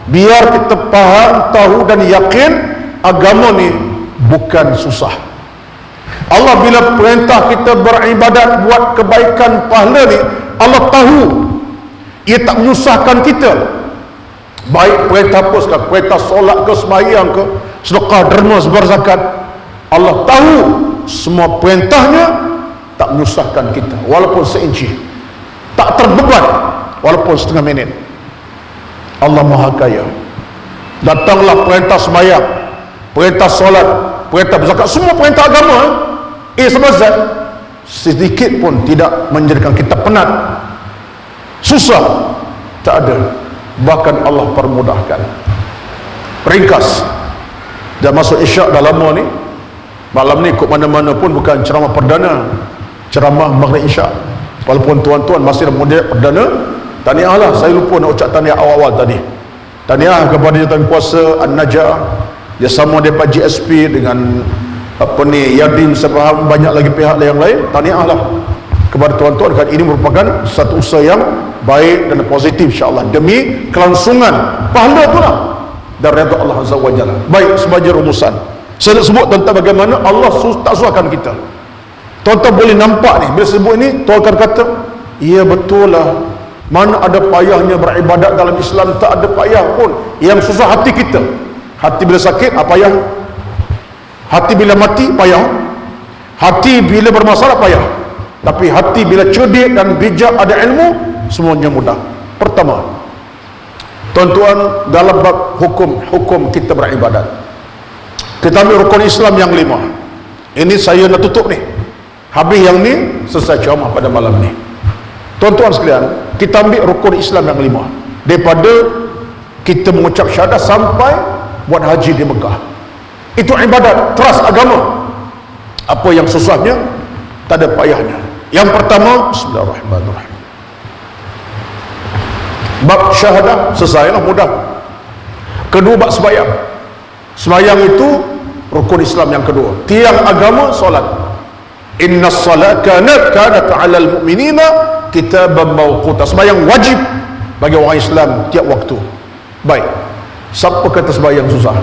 biar kita faham, tahu dan yakin agama ni bukan susah. Allah bila perintah kita beribadat, buat kebaikan, pahala ni, Allah tahu ia tak menyusahkan kita. Baik perintah apa sekarang, perintah solat ke, sembahyang ke, sedekah, derma, sebar zakat, Allah tahu semua perintahnya tak menyusahkan kita, walaupun seinci, tak terbeban walaupun setengah minit. Allah Maha Kaya. Datanglah perintah sembahyang, perintah solat, perintah berzakat, semua perintah agama, sebab sedikit pun tidak menjadikan kita penat, susah, tak ada. Bahkan Allah permudahkan. Ringkas, dan masuk isyak dah lama ni. Malam ni ikut mana-mana pun bukan ceramah perdana, ceramah maghrib isyak. Walaupun tuan-tuan masih muda perdana, tahniah lah. Saya lupa nak ucap tahniah awal-awal tadi. Tahniah kepada Jawatan Kuasa An-Najah, dia sama daripada GSP dengan Yadin, saya faham banyak lagi pihak yang lain. Tahniah lah kepada tuan-tuan, kerana ini merupakan satu usaha yang baik dan positif, insya-Allah, demi kelangsungan pahala pula dan redha Allah Azza wa Jalla. Baik, sebagai rumusan saya nak sebut tentang bagaimana Allah tak suakan kita. Tuan-tuan boleh nampak ni, bila sebut ni, tuan akan kata, ya betul lah, mana ada payahnya beribadat dalam Islam, tak ada payah pun. Yang susah hati kita. Hati bila sakit, apa payah? Hati bila mati, payah. Hati bila bermasalah, payah. Tapi hati bila cerdik dan bijak, ada ilmu, semuanya mudah. Pertama, tuan-tuan, dalam bab hukum kita beribadat, kita ambil rukun Islam yang 5. Ini saya nak tutup ni, habis yang ni selesai ceramah pada malam ni. Tuan-tuan sekalian, kita ambil rukun Islam yang 5, daripada kita mengucap syahadat sampai buat haji di Mekah. Itu ibadat, trust agama. Apa yang susahnya? Tak ada payahnya. Yang pertama, bismillahirrahmanirrahim, bab syahadah selesailah, mudah. Kedua, bab sembahyang. Sembahyang itu rukun Islam yang kedua. Tiang agama solat. Inna salat kanat 'alal mu'minina kitaban mawquta. Sembahyang wajib bagi orang Islam tiap waktu. Baik, siapa kata sembahyang susah?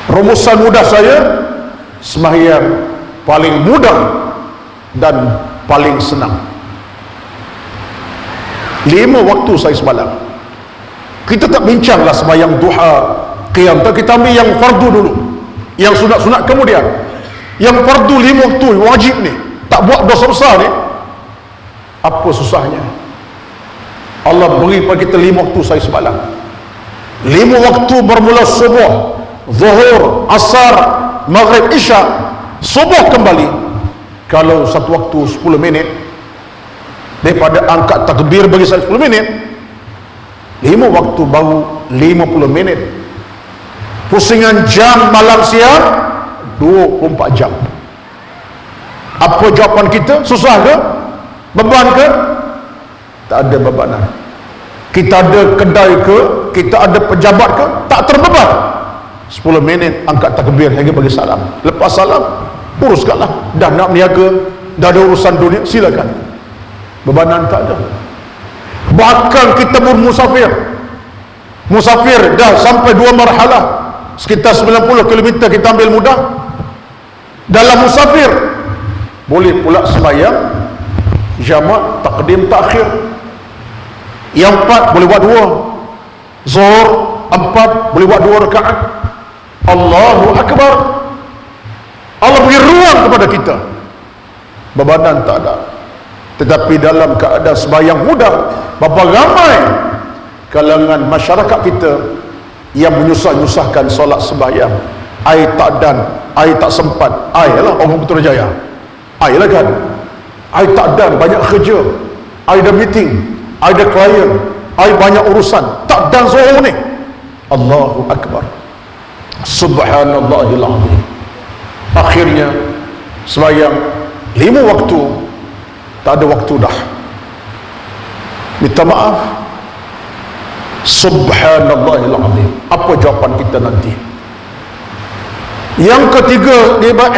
Rumusan mudah saya, sembahyang paling mudah dan paling senang. 5 waktu saya semalam. Kita tak bincanglah sembahyang duha, qiyam, kita ambil yang fardu dulu, yang sunat-sunat kemudian. Yang fardu 5 waktu wajib ni, tak buat dosa besar ni, apa susahnya? Allah beri pada kita 5 waktu saya semalam. 5 waktu bermula subuh, zuhur, asar, maghrib, isya. Subuh kembali, kalau satu waktu 10 minit, daripada angkat takbir bagi saya 10 minit, 5 waktu baru 50 minit. Pusingan jam malam siang 24 jam. Apa jawapan kita? Susah ke? Beban ke? Tak ada bebanan. Kita ada kedai ke? Kita ada pejabat ke? Tak terbeban. 10 minit angkat takbir hingga bagi salam. Lepas salam, uruskanlah. Dah nak berniaga, dah ada urusan dunia, silakan. Bebanan tak ada. Bahkan kita bermusafir, musafir dah sampai 2 marhalah, sekitar 90 km kita ambil mudah. Dalam musafir boleh pula sembahyang jamak takdim takhir. Yang 4 boleh buat 2, zuhur 4 boleh buat 2 rakaat. Allahu Akbar. Allah beri ruang kepada kita, bebanan tak ada. Tetapi dalam keadaan sembahyang mudah, berapa ramai kalangan masyarakat kita yang menyusah-nyusahkan solat sembahyang. Air tak dan, air tak sempat. Air lah orang Putrajaya, air lah kan, air tak dan, banyak kerja, air ada meeting, air ada klien, air banyak urusan, tak dan zuhur ni. Allahu Akbar, subhanallahil azim. Akhirnya sembahyang 5 waktu, tak ada waktu dah. Minta maaf, subhanallahil azim. Apa jawapan kita nanti? Yang ketiga,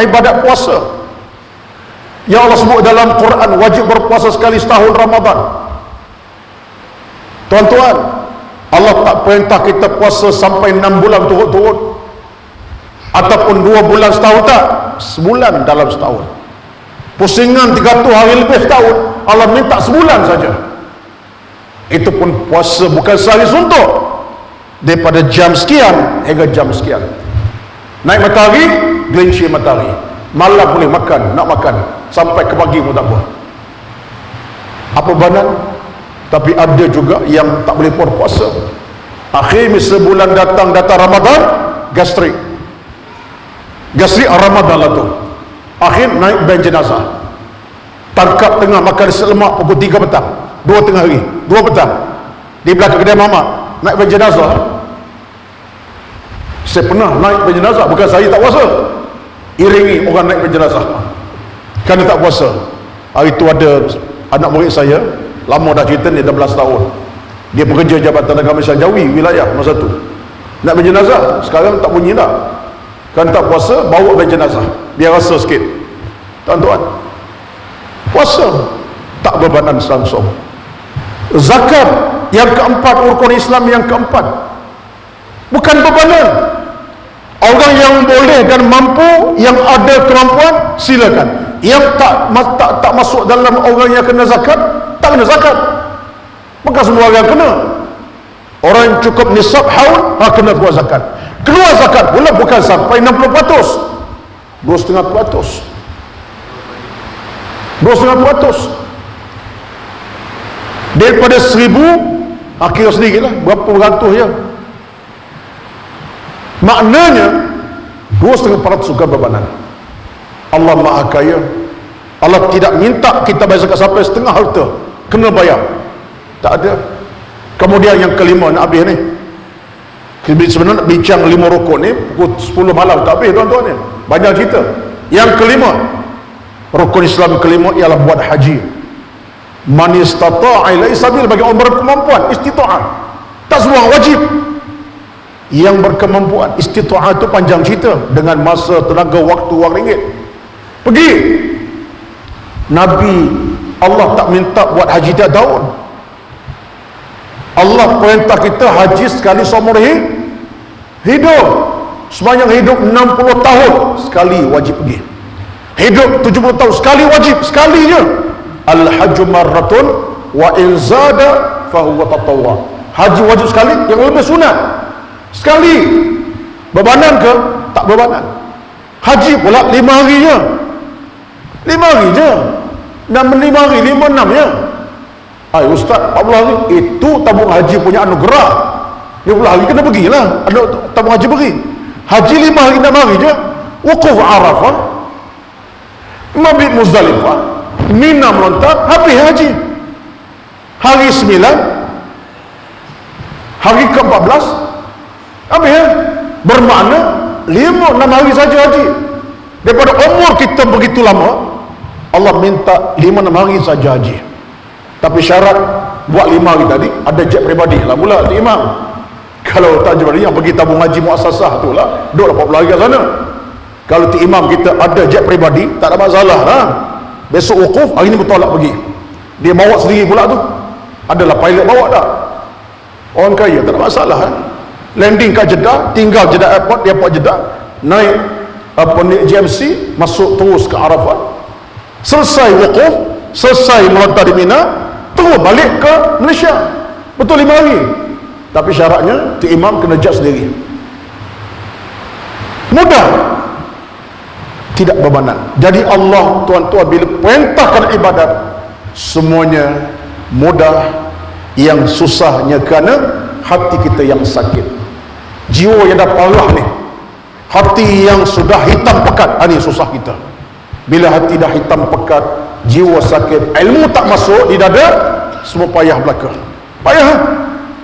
ibadat puasa. Ya Allah sebut dalam Quran, wajib berpuasa sekali setahun Ramadan. Tuan-tuan, Allah tak perintah kita puasa sampai 6 bulan turut-turut, ataupun 2 bulan setahun, tak. Sebulan dalam setahun. Pusingan 300 hari lebih setahun, Allah minta sebulan saja. Itu pun puasa bukan sehari suntuk, daripada jam sekian hingga jam sekian. Naik matahari, gelincir matahari. Malam boleh makan, nak makan sampai ke pagi pun tak apa. Apa banan? Tapi ada juga yang tak boleh berpuasa. Akhirnya sebulan datang Ramadan, gastrik Ramadan lah tu. Akhir naik ban jenazah, tangkap tengah makan nasi lemak pukul 3 petang, 2 tengah hari, 2 petang, di belakang kedai mamak, naik ban jenazah. Saya pernah naik ban jenazah, bukan saya tak puasa, iringi orang naik ban jenazah kerana tak puasa. Hari itu ada anak murid saya, lama dah cerita ni, 16 tahun, dia bekerja Jabatan Agama Islam Jawi wilayah masa tu. Naik ban jenazah, sekarang tak bunyi dah, kan tak puasa, bawa ban jenazah biar rasa sikit. Tuan-tuan, puasa tak bebanan langsung. Zakat yang keempat, rukun Islam yang keempat, bukan bebanan. Orang yang boleh dan mampu, yang ada kemampuan, silakan. Yang tak masuk dalam orang yang kena zakat, tak kena zakat. Bukan semua orang kena. Orang yang cukup nisab haul, kena buat zakat. Keluar zakat pula bukan sampai 60%, 2,5%. 2,5%. daripada 1000, kira sendirilah berapa beratus je. Maknanya 2,5% surga bebanan. Allah Maha Kaya. Allah tidak minta kita bayar zakat sampai setengah harta kena bayar, tak ada. Kemudian yang kelima, nak habis ni, sebenarnya nak bincang 5 rukun ni pukul 10 malam tak habis tuan-tuan ni, banyak cerita. Yang kelima, rukun Islam kelima ialah buat haji. Man istata'a ilaihi sabil, bagi orang berkemampuan, istita'ah, tak semua wajib. Yang berkemampuan, istita'ah itu panjang cerita, dengan masa, tenaga, waktu, wang ringgit, pergi. Nabi Allah tak minta buat haji tiap tahun. Allah perintah kita haji sekali seumur hidup. Sepanjang hidup 60 tahun sekali wajib pergi. Hidup 70 tahun sekali wajib, sekali je. Al-hajju marratun wa in zada fahuwa tatawwa. Haji wajib sekali, yang lebih sunat sekali. Bebanan ke? Tak bebanan. Haji pula 5 hari je. 5 hari je. Dan 5 hari, 5, 6 je. Hai Ustaz, 14 hari itu tabung haji punya anugerah. 20 hari kena pergilah, ada tabung haji pergi. Haji 5 hari, 6 hari je. Wukuf Arafah, mabit Muzdalifah, Mina melontar, habis haji. Hari 9, hari ke-14 habis ya. Bermakna 5-6 hari saja haji. Daripada umur kita begitu lama, Allah minta 5-6 hari saja haji. Tapi syarat buat 5 hari tadi ada jet peribadi lah mula tu imam. Kalau tak peribadi yang pergi tabung haji muassasah tu lah, duduk 40 hari kat sana. Kalau tu imam kita ada jet peribadi, tak ada masalah lah. Besok wukuf, hari ni bertolak pergi, dia bawa sendiri pula tu, adalah pilot bawa tak, orang kaya, tak ada masalah kan? Landing kat Jeddah, tinggal Jeddah airport, dia airport Jeddah, naik GMC, masuk terus ke Arafat, selesai wukuf, selesai melontar di Mina, terus balik ke Malaysia. Betul 5 hari. Tapi syaratnya tu imam kena judge sendiri. Mudah, tidak bebanan. Jadi Allah tuan-tuan bila perintahkan ibadat, semuanya mudah. Yang susahnya kerana hati kita yang sakit, jiwa yang dah parah ni, hati yang sudah hitam pekat. Ini susah kita. Bila hati dah hitam pekat, jiwa sakit, ilmu tak masuk di dada, semua payah belaka.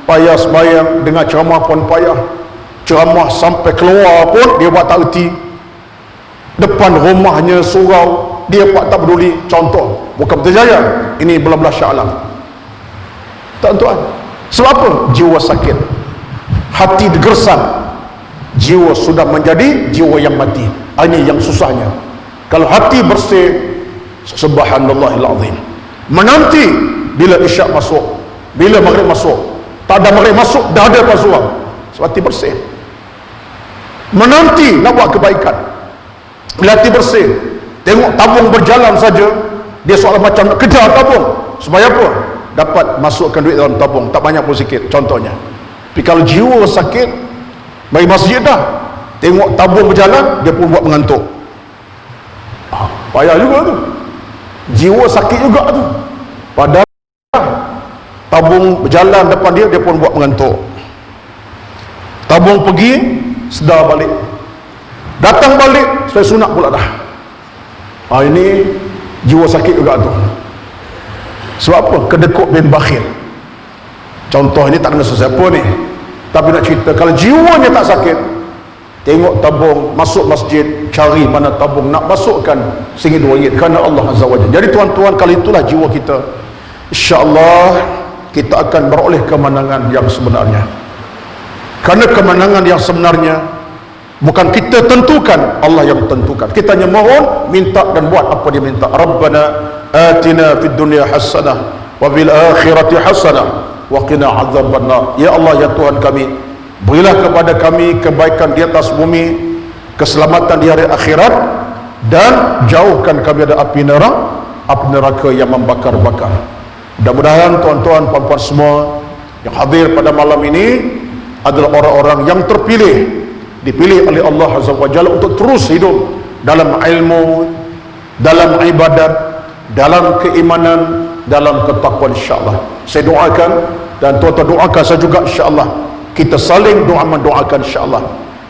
Payah sembahyang, dengar ceramah pun payah, ceramah sampai keluar pun dia buat tak erti, depan rumahnya surau, dia buat tak peduli. Contoh, bukan Berjaya, ini belah-belah Shah Alam, tuan-tuan. Sebab apa? Jiwa sakit, hati digersam, jiwa sudah menjadi jiwa yang mati. Ini yang susahnya. Kalau hati bersih, subhanallahil azim, menanti bila isyak masuk, bila maghrib masuk, tak ada maghrib masuk, dah ada pasuan, sebab hati bersih. Menanti nak buat kebaikan, bila hati bersih, tengok tabung berjalan saja, dia soal macam nak kejar tabung, supaya apa? Dapat masukkan duit dalam tabung, tak banyak pun sikit, contohnya. Tapi kalau jiwa sakit, bagi masjid dah, tengok tabung berjalan, dia pun buat mengantuk. Payah juga tu, jiwa sakit juga tu. Padahal tabung berjalan depan dia, dia pun buat mengantuk. Tabung pergi, sedar balik, datang balik, supaya sunat pula dah. Ini jiwa sakit juga tu. Sebab apa? Kedekut bin bakhil. Contoh ini tak kena sesiapa ni, tapi nak cerita, kalau jiwanya tak sakit, tengok tabung, masuk masjid, cari mana tabung, nak masukkan RM1 kerana Allah Azza wa Jalla. Jadi tuan-tuan, kalau itulah jiwa kita, insya-Allah kita akan beroleh kemenangan yang sebenarnya. Kerana kemenangan yang sebenarnya bukan kita tentukan, Allah yang tentukan. Kita hanya mohon, minta dan buat apa dia minta. Rabbana atina fid dunya hasanah wa fil akhirati hasanah wa qina adzabannar. Ya Allah, ya Tuhan kami, berilah kepada kami kebaikan di atas bumi, keselamatan di hari akhirat, dan jauhkan kami dari api neraka yang membakar-bakar. Mudah-mudahan tuan-tuan, puan-puan semua yang hadir pada malam ini adalah orang-orang yang terpilih, dipilih oleh Allah Azza wa Jalla untuk terus hidup dalam ilmu, dalam ibadat, dalam keimanan, dalam ketakwaan, insyaAllah. Saya doakan dan tuan-tuan doakan saya juga, insyaAllah. Kita saling doa mendoakan, insyaAllah.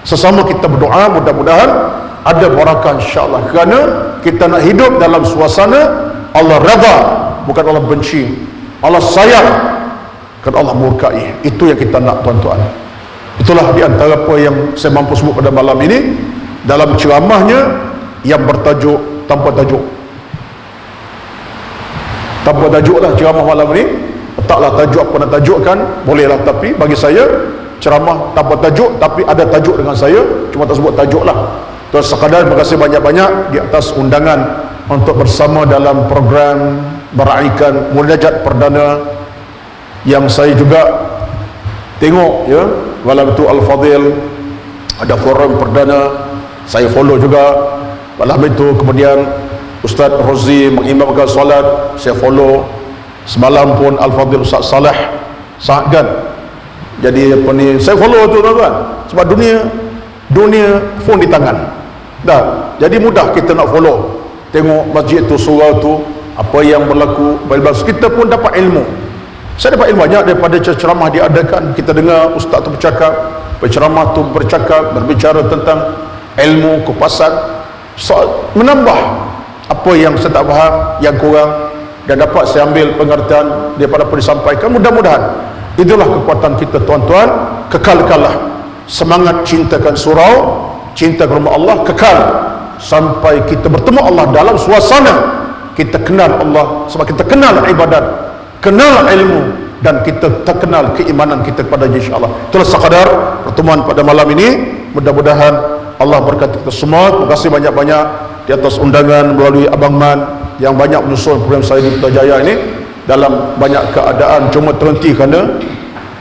Sesama kita berdoa, mudah-mudahan ada barakah, insyaAllah. Kerana kita nak hidup dalam suasana Allah redha, bukan Allah benci. Allah sayang, kerana Allah murkai. Itu yang kita nak, tuan-tuan. Itulah di antara apa yang saya mampu sebut pada malam ini dalam ceramahnya yang bertajuk tanpa tajuk. Tanpa tajuk lah ceramah malam ini. Taklah tajuk apa nak tajukkan, bolehlah, tapi bagi saya ceramah tanpa tajuk tapi ada tajuk dengan saya, cuma tak sebut tajuk lah. Terus sekadar terima kasih banyak-banyak di atas undangan untuk bersama dalam program meraihkan munajat perdana yang saya juga tengok, ya, malam itu Al-Fadhil ada forum perdana, saya follow juga malam itu. Kemudian Ustaz Rozi mengimamkan solat, saya follow. Semalam pun Al-Fadhil Ustaz Saleh kan, jadi apa ni, saya follow tu, tuan-tuan. Sebab dunia phone di tangan dah, jadi mudah kita nak follow, tengok masjid tu, surau tu, apa yang berlaku. Kita pun dapat ilmu. Saya dapat ilmu banyak daripada ceramah diadakan. Kita dengar ustaz tu bercakap, penceramah tu berbicara tentang ilmu, kupasan, menambah apa yang saya tak faham, yang kurang, dan dapat saya ambil pengertian daripada apa disampaikan. Mudah-mudahan itulah kekuatan kita, tuan-tuan. Kekalkanlah semangat cintakan surau, cinta kepada Allah, kekal sampai kita bertemu Allah dalam suasana kita kenal Allah. Sebab kita kenal ibadat, kenal ilmu, dan kita terkenal keimanan kita kepada-Nya, insyaAllah. Itulah sekadar pertemuan pada malam ini. Mudah-mudahan Allah berkati kita semua. Terima kasih banyak-banyak di atas undangan melalui Abang Man yang banyak menyusun program saya di Putrajaya ini dalam banyak keadaan cuma terhenti kerana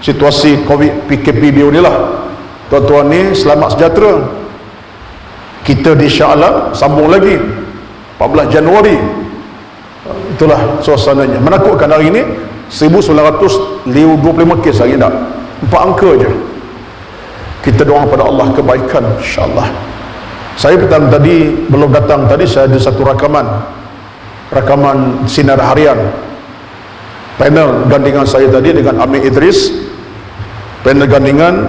situasi Covid PKP ni lah. Tuan-tuan ni selamat sejahtera. Kita di Shah Alam sambung lagi 14 Januari. Itulah suasananya. Menakutkan hari ini 1925 kes hari tak, 4 angka je. Kita doa pada Allah kebaikan, insyaAllah. Saya petang tadi, belum datang tadi, saya ada satu rakaman sinar harian, panel gandingan saya tadi dengan Amir Idris, panel gandingan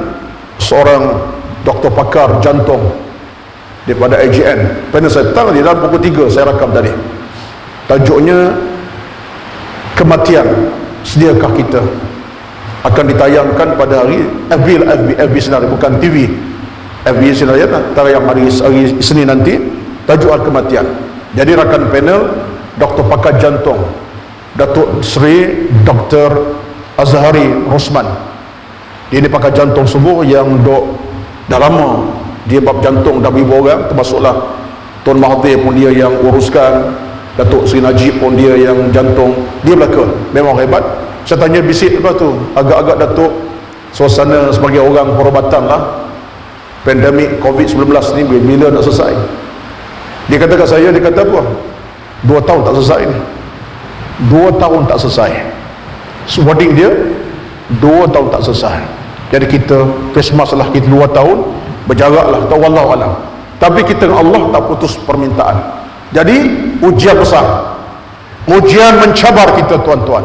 seorang doktor pakar jantung daripada AGN. Panel saya petang di dalam pukul 3 saya rakam tadi. Tajuknya kematian, sediakah kita? Akan ditayangkan pada hari FB Sinar, bukan TV. FB Sinar ya, antara yang hari Isnin nanti, tajuk kematian. Jadi rakan panel doktor pakar jantung Datuk Seri Dr. Azhari Rosman. Dia ni pakar jantung sungguh yang dah lama dia bab jantung dah beribu orang, termasuklah Tun Mahathir pun dia yang uruskan, Datuk Seri Najib pun dia yang jantung, dia belaka, memang hebat. Saya tanya bisik lepas tu, agak-agak Datuk suasana sebagai orang perubatan lah, pandemik Covid-19 ni bila nak selesai. Dia kata kat saya, dia kata apa, 2 tahun tak selesai ni, 2 tahun tak selesai. Wording dia 2 tahun tak selesai. Jadi kita face mask lah, kita 2 tahun berjarak lah, tak, wallahualam. Tapi kita dengan Allah tak putus permintaan. Jadi ujian besar, ujian mencabar kita, tuan-tuan,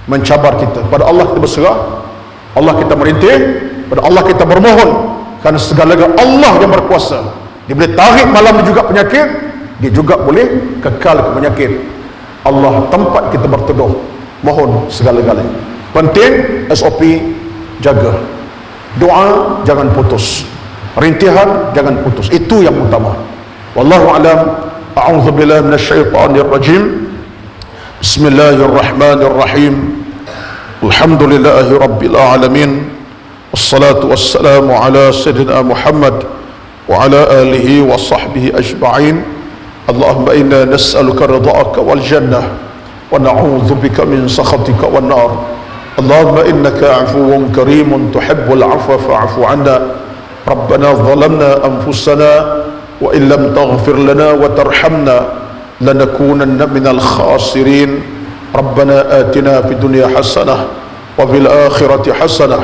mencabar kita. Pada Allah kita berserah, Allah kita merintih, pada Allah kita bermohon, kerana segala-galanya Allah yang berkuasa. Dia boleh tarik malam juga penyakit, dia juga boleh kekal ke penyakit. Allah tempat kita berteduh, mohon segala-galanya. Penting SOP, jaga. Doa jangan putus, rintihan jangan putus, itu yang utama. Wallahu alam. A'udzubillahi minasyaitonir rajim. Bismillahirrahmanirrahim. Alhamdulillahi rabbil alamin. Wassalatu wassalamu ala sayyidina Muhammad wa ala alihi wa sahbihi ajma'in. Allahumma inna nas'aluka ridha'aka wal jannah wa na'udzu bika min sakhatika wan nar. Allahumma innaka 'afuwun karimun tuhibbul 'afwa fa'fu 'anna. Rabbana zalamna anfusana wa in lam taghfir lana wa tarhamna lanakunanna minal khasirin. Rabbana atina fid dunya hasanah wa fil akhirati hasanah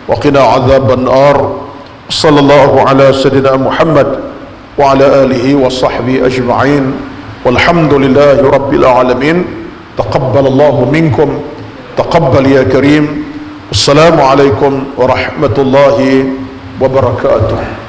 wa qina 'adzaban nar. Sallallahu ala sayyidina Muhammad wa ala alihi wa sahbihi ajma'in. walhamdulillahi rabbil alamin. Taqabbalallahu minkum, taqabbal ya karim. Assalamualaikum warahmatullahi wabarakatuh.